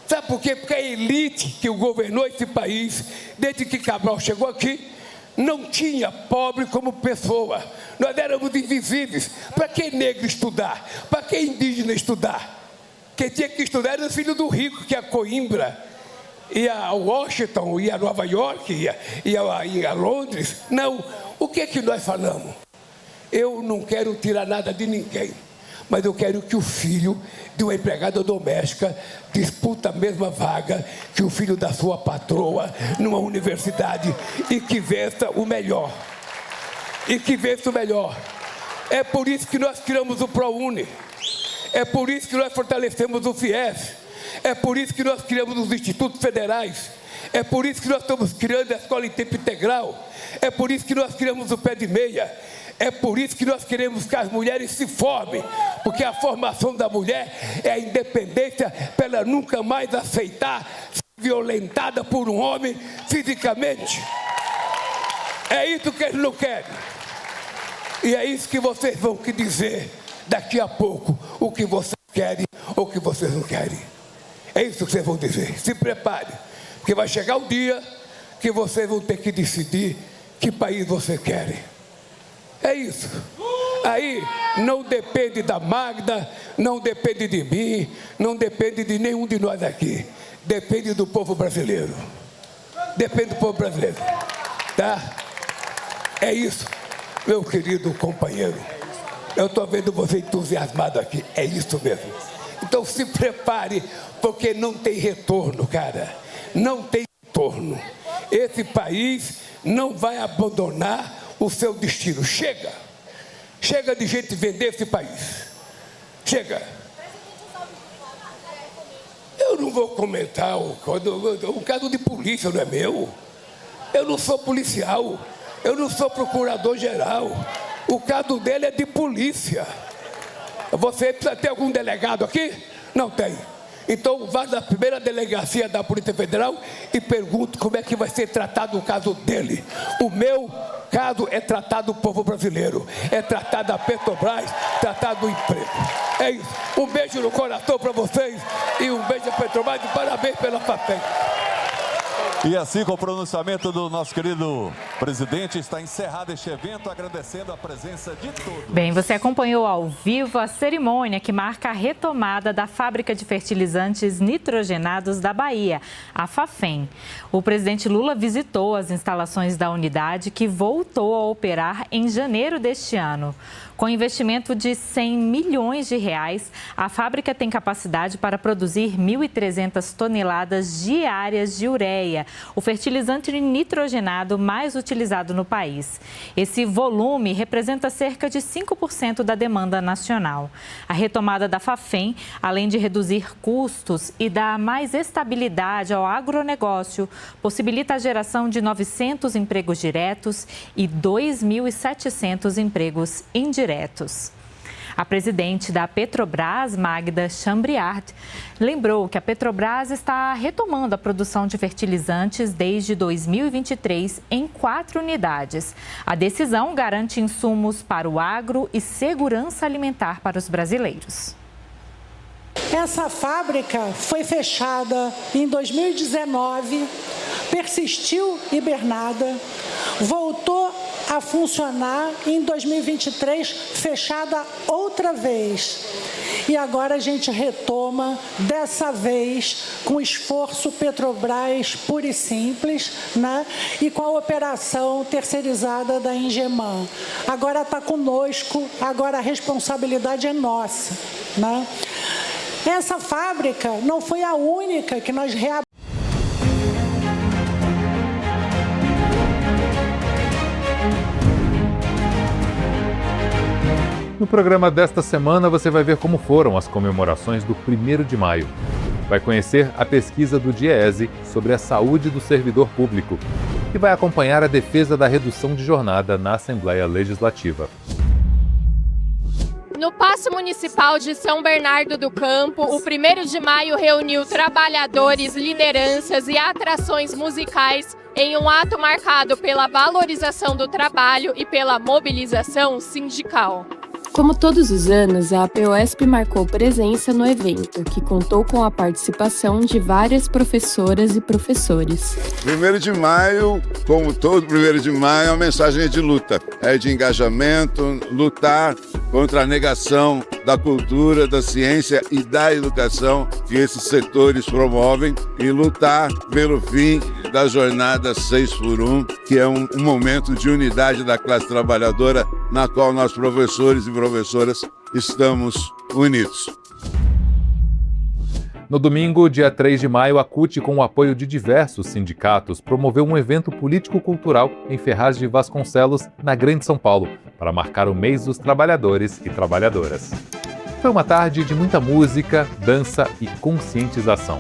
Sabe por quê? Porque a elite que governou esse país, desde que Cabral chegou aqui, não tinha pobre como pessoa. Nós éramos invisíveis. Para que negro estudar? Para que indígena estudar? Quem tinha que estudar era o filho do rico, que é a Coimbra, e a Washington, e a Nova York, e a Londres. Não. O que é que nós falamos? Eu não quero tirar nada de ninguém, mas eu quero que o filho de uma empregada doméstica disputa a mesma vaga que o filho da sua patroa numa universidade e que vença o melhor. E que vença o melhor. É por isso que nós criamos o ProUni. É por isso que nós fortalecemos o FIES. É por isso que nós criamos os institutos federais. É por isso que nós estamos criando a escola em tempo integral. É por isso que nós criamos o pé de meia. É por isso que nós queremos que as mulheres se formem. Porque a formação da mulher é a independência para ela nunca mais aceitar ser violentada por um homem fisicamente. É isso que eles não querem. E é isso que vocês vão dizer daqui a pouco, o que vocês querem ou o que vocês não querem. É isso que vocês vão dizer. Se prepare, porque vai chegar o dia que vocês vão ter que decidir que país vocês querem. É isso. Aí não depende da Magda, não depende de mim, não depende de nenhum de nós aqui. Depende do povo brasileiro. Depende do povo brasileiro. Tá? É isso, meu querido companheiro. Eu estou vendo você entusiasmado aqui. É isso mesmo. Então se prepare, porque não tem retorno, cara. Não tem retorno. Esse país não vai abandonar o seu destino. Chega. Chega de gente vender esse país. Chega. Eu não vou comentar o caso de polícia, não é meu. Eu não sou policial. Eu não sou procurador-geral. O caso dele é de polícia. Você precisa ter algum delegado aqui? Não tem. Então vá na primeira delegacia da Polícia Federal e pergunte como é que vai ser tratado o caso dele. O meu caso é tratado do povo brasileiro. É tratado da Petrobras, tratado do emprego. É isso. Um beijo no coração para vocês e um beijo a Petrobras e parabéns pela patente. E assim, com o pronunciamento do nosso querido presidente, está encerrado este evento, agradecendo a presença de todos. Bem, você acompanhou ao vivo a cerimônia que marca a retomada da fábrica de fertilizantes nitrogenados da Bahia, a Fafem. O presidente Lula visitou as instalações da unidade, que voltou a operar em janeiro deste ano. Com investimento de 100 milhões de reais, a fábrica tem capacidade para produzir 1.300 toneladas diárias de ureia, o fertilizante nitrogenado mais utilizado no país. Esse volume representa cerca de 5% da demanda nacional. A retomada da Fafem, além de reduzir custos e dar mais estabilidade ao agronegócio, possibilita a geração de 900 empregos diretos e 2.700 empregos indiretos. A presidente da Petrobras, Magda Chambriard, lembrou que a Petrobras está retomando a produção de fertilizantes desde 2023 em 4 unidades. A decisão garante insumos para o agro e segurança alimentar para os brasileiros. Essa fábrica foi fechada em 2019, persistiu hibernada, voltou a funcionar em 2023, fechada outra vez. E agora a gente retoma, dessa vez, com esforço Petrobras puro e simples, né? E com a operação terceirizada da Engeman. Agora está conosco, agora a responsabilidade é nossa, né? Essa fábrica não foi a única que nós reabrimos. No programa desta semana você vai ver como foram as comemorações do 1º de maio. Vai conhecer a pesquisa do DIEESE sobre a saúde do servidor público e vai acompanhar a defesa da redução de jornada na Assembleia Legislativa. No Paço Municipal de São Bernardo do Campo, o 1º de maio reuniu trabalhadores, lideranças e atrações musicais em um ato marcado pela valorização do trabalho e pela mobilização sindical. Como todos os anos, a APOESP marcou presença no evento, que contou com a participação de várias professoras e professores. 1º de maio, como todo 1º de maio, é uma mensagem de luta, é de engajamento, lutar contra a negação da cultura, da ciência e da educação que esses setores promovem e lutar pelo fim da jornada 6x1, que é um momento de unidade da classe trabalhadora na qual nós, professores e professoras, estamos unidos. No domingo, dia 3 de maio, a CUT, com o apoio de diversos sindicatos, promoveu um evento político-cultural em Ferraz de Vasconcelos, na Grande São Paulo, para marcar o mês dos trabalhadores e trabalhadoras. Foi uma tarde de muita música, dança e conscientização.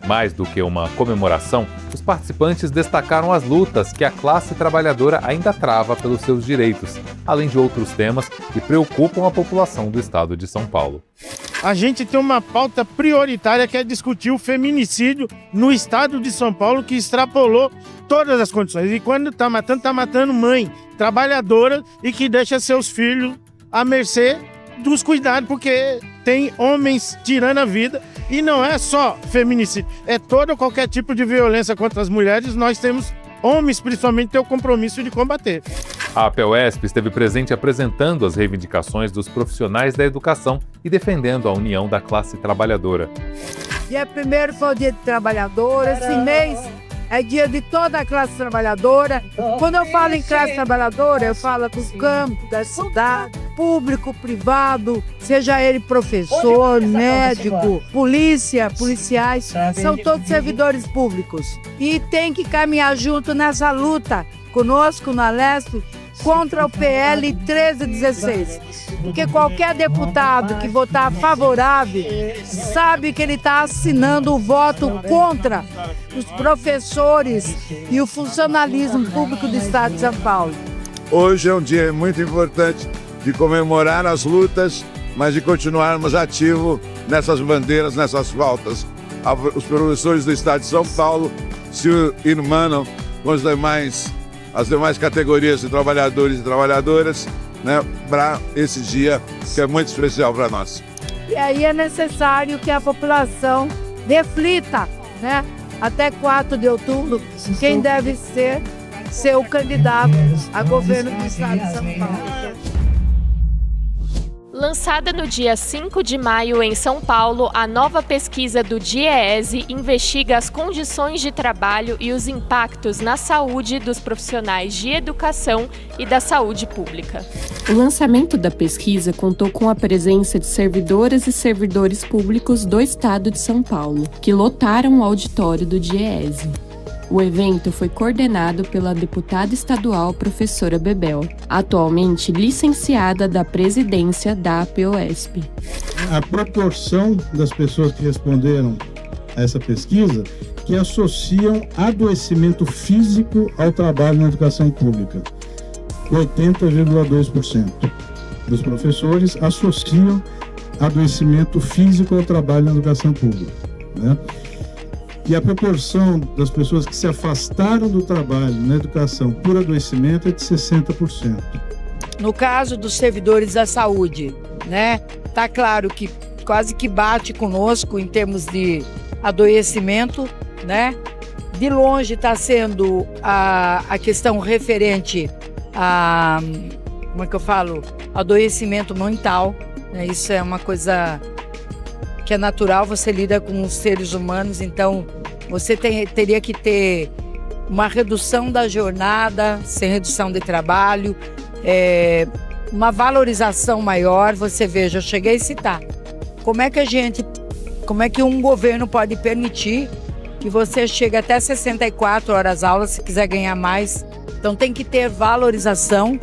Mais do que uma comemoração, os participantes destacaram as lutas que a classe trabalhadora ainda trava pelos seus direitos, além de outros temas que preocupam a população do estado de São Paulo. A gente tem uma pauta prioritária que é discutir o feminicídio no estado de São Paulo, que extrapolou todas as condições. E quando está matando mãe trabalhadora e que deixa seus filhos à mercê dos cuidados, porque tem homens tirando a vida. E não é só feminicídio, é qualquer tipo de violência contra as mulheres. Nós temos, homens principalmente, ter o compromisso de combater. A APOESP esteve presente apresentando as reivindicações dos profissionais da educação e defendendo a união da classe trabalhadora. Dia 1º foi o dia do trabalhador, esse mês é dia de toda a classe trabalhadora. Quando eu falo em classe trabalhadora, eu falo do campo, da cidade, público, privado, seja ele professor, médico, polícia, policiais, são todos servidores públicos. E tem que caminhar junto nessa luta conosco na Leste contra o PL 1316. Porque qualquer deputado que votar favorável sabe que ele está assinando o voto contra os professores e o funcionalismo público do Estado de São Paulo. Hoje é um dia muito importante de comemorar as lutas, mas de continuarmos ativos nessas bandeiras, nessas pautas. Os professores do Estado de São Paulo se irmanam com as demais categorias de trabalhadores e trabalhadoras, né, para esse dia que é muito especial para nós. E aí é necessário que a população reflita, né, até 4 de outubro, quem deve ser o candidato a governo do Estado de São Paulo. Lançada no dia 5 de maio em São Paulo, a nova pesquisa do DIEESE investiga as condições de trabalho e os impactos na saúde dos profissionais de educação e da saúde pública. O lançamento da pesquisa contou com a presença de servidoras e servidores públicos do estado de São Paulo, que lotaram o auditório do DIEESE. O evento foi coordenado pela deputada estadual professora Bebel, atualmente licenciada da presidência da APOESP. A proporção das pessoas que responderam a essa pesquisa que associam adoecimento físico ao trabalho na educação pública, 80,2%. dos professores associam adoecimento físico ao trabalho na educação pública, né? E a proporção das pessoas que se afastaram do trabalho na educação por adoecimento é de 60%. No caso dos servidores da saúde, né? Tá claro que quase que bate conosco em termos de adoecimento, né? De longe está sendo a questão referente a, como é que eu falo, adoecimento mental, né? Isso é uma coisa que é natural, você lida com os seres humanos, então você teria que ter uma redução da jornada, sem redução de trabalho, uma valorização maior. Você veja, eu cheguei a citar, como é que um governo pode permitir que você chegue até 64 horas aula se quiser ganhar mais? Então tem que ter valorização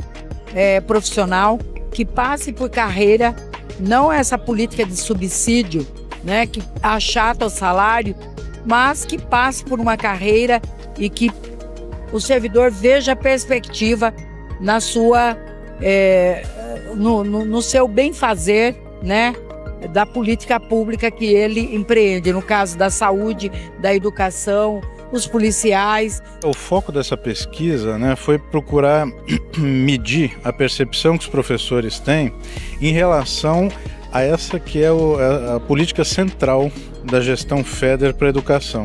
profissional, que passe por carreira, não essa política de subsídio, né, que achata o salário, mas que passe por uma carreira e que o servidor veja a perspectiva na sua, no seu bem-fazer, né, da política pública que ele empreende, no caso da saúde, da educação, os policiais. O foco dessa pesquisa, né, foi procurar medir a percepção que os professores têm em relação a essa que é a política central da gestão FEDER para a educação,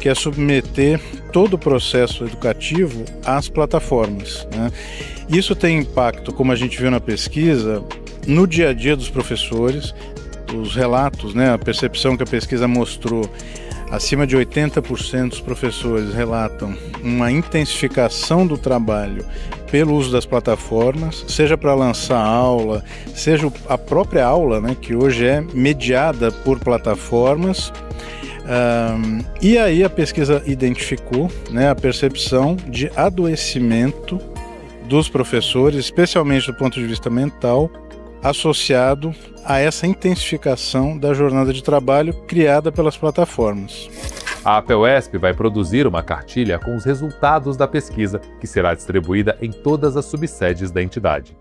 que é submeter todo o processo educativo às plataformas, né? Isso tem impacto, como a gente viu na pesquisa, no dia a dia dos professores. Os relatos, né, a percepção que a pesquisa mostrou, acima de 80% dos professores relatam uma intensificação do trabalho pelo uso das plataformas, seja para lançar aula, seja a própria aula, né, que hoje é mediada por plataformas. E aí a pesquisa identificou, né, a percepção de adoecimento dos professores, especialmente do ponto de vista mental, associado a essa intensificação da jornada de trabalho criada pelas plataformas. A APUESP vai produzir uma cartilha com os resultados da pesquisa, que será distribuída em todas as subsedes da entidade.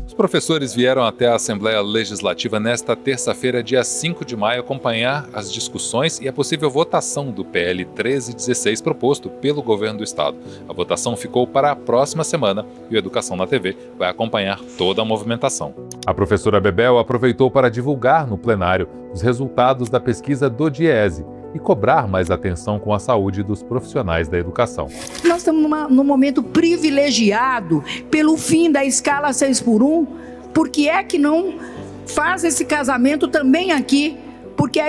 Os professores vieram até a Assembleia Legislativa nesta terça-feira, dia 5 de maio, acompanhar as discussões e a possível votação do PL 1316 proposto pelo governo do estado. A votação ficou para a próxima semana e o Educação na TV vai acompanhar toda a movimentação. A professora Bebel aproveitou para divulgar no plenário os resultados da pesquisa do DIEESE e cobrar mais atenção com a saúde dos profissionais da educação. Nós estamos num momento privilegiado pelo fim da escala 6x1. Por que é que não faz esse casamento também aqui? Porque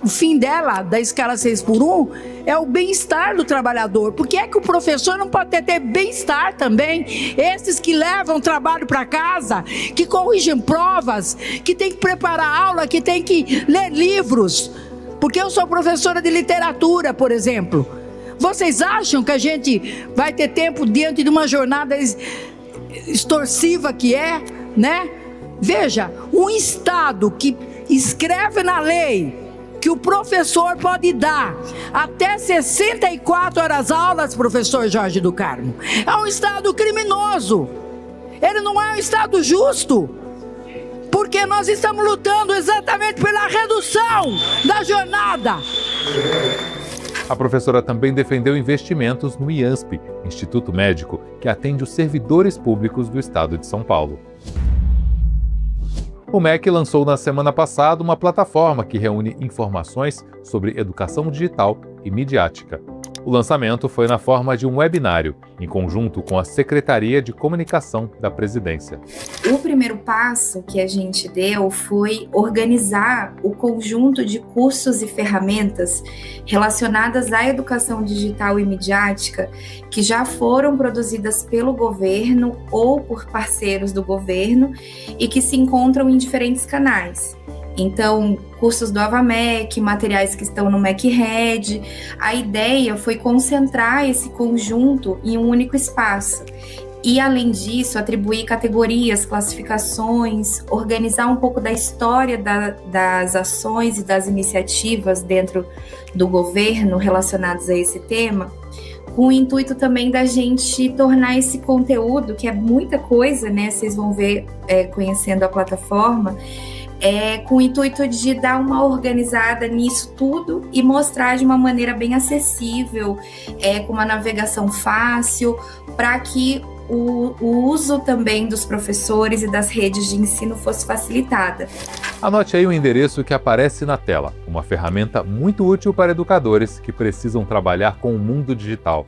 o fim dela, da escala 6x1, é o bem-estar do trabalhador. Por que é que o professor não pode ter bem-estar também? Esses que levam trabalho para casa, que corrigem provas, que tem que preparar aula, que tem que ler livros. Porque eu sou professora de literatura, por exemplo. Vocês acham que a gente vai ter tempo diante de uma jornada extorsiva que é, né? Veja, um Estado que escreve na lei que o professor pode dar até 64 horas aulas, professor Jorge do Carmo, é um Estado criminoso. Ele não é um Estado justo. Porque nós estamos lutando exatamente pela redução da jornada. A professora também defendeu investimentos no IANSP, Instituto Médico, que atende os servidores públicos do estado de São Paulo. O MEC lançou na semana passada uma plataforma que reúne informações sobre educação digital e midiática. O lançamento foi na forma de um webinário, em conjunto com a Secretaria de Comunicação da Presidência. O primeiro passo que a gente deu foi organizar o conjunto de cursos e ferramentas relacionadas à educação digital e midiática que já foram produzidas pelo governo ou por parceiros do governo e que se encontram em diferentes canais. Então, cursos do AvaMec, materiais que estão no MECRED. A ideia foi concentrar esse conjunto em um único espaço. E, além disso, atribuir categorias, classificações, organizar um pouco da história das ações e das iniciativas dentro do governo relacionadas a esse tema, com o intuito também da gente tornar esse conteúdo, que é muita coisa, né? Vocês vão ver conhecendo a plataforma, com o intuito de dar uma organizada nisso tudo e mostrar de uma maneira bem acessível, com uma navegação fácil, para que o uso também dos professores e das redes de ensino fosse facilitada. Anote aí o endereço que aparece na tela, uma ferramenta muito útil para educadores que precisam trabalhar com o mundo digital.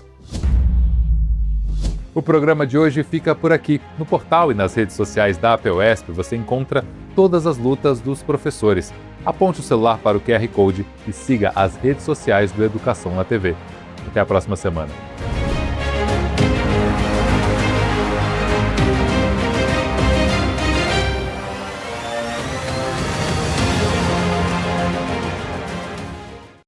O programa de hoje fica por aqui. No portal e nas redes sociais da APUESP você encontra todas as lutas dos professores. Aponte o celular para o QR Code e siga as redes sociais do Educação na TV. Até a próxima semana.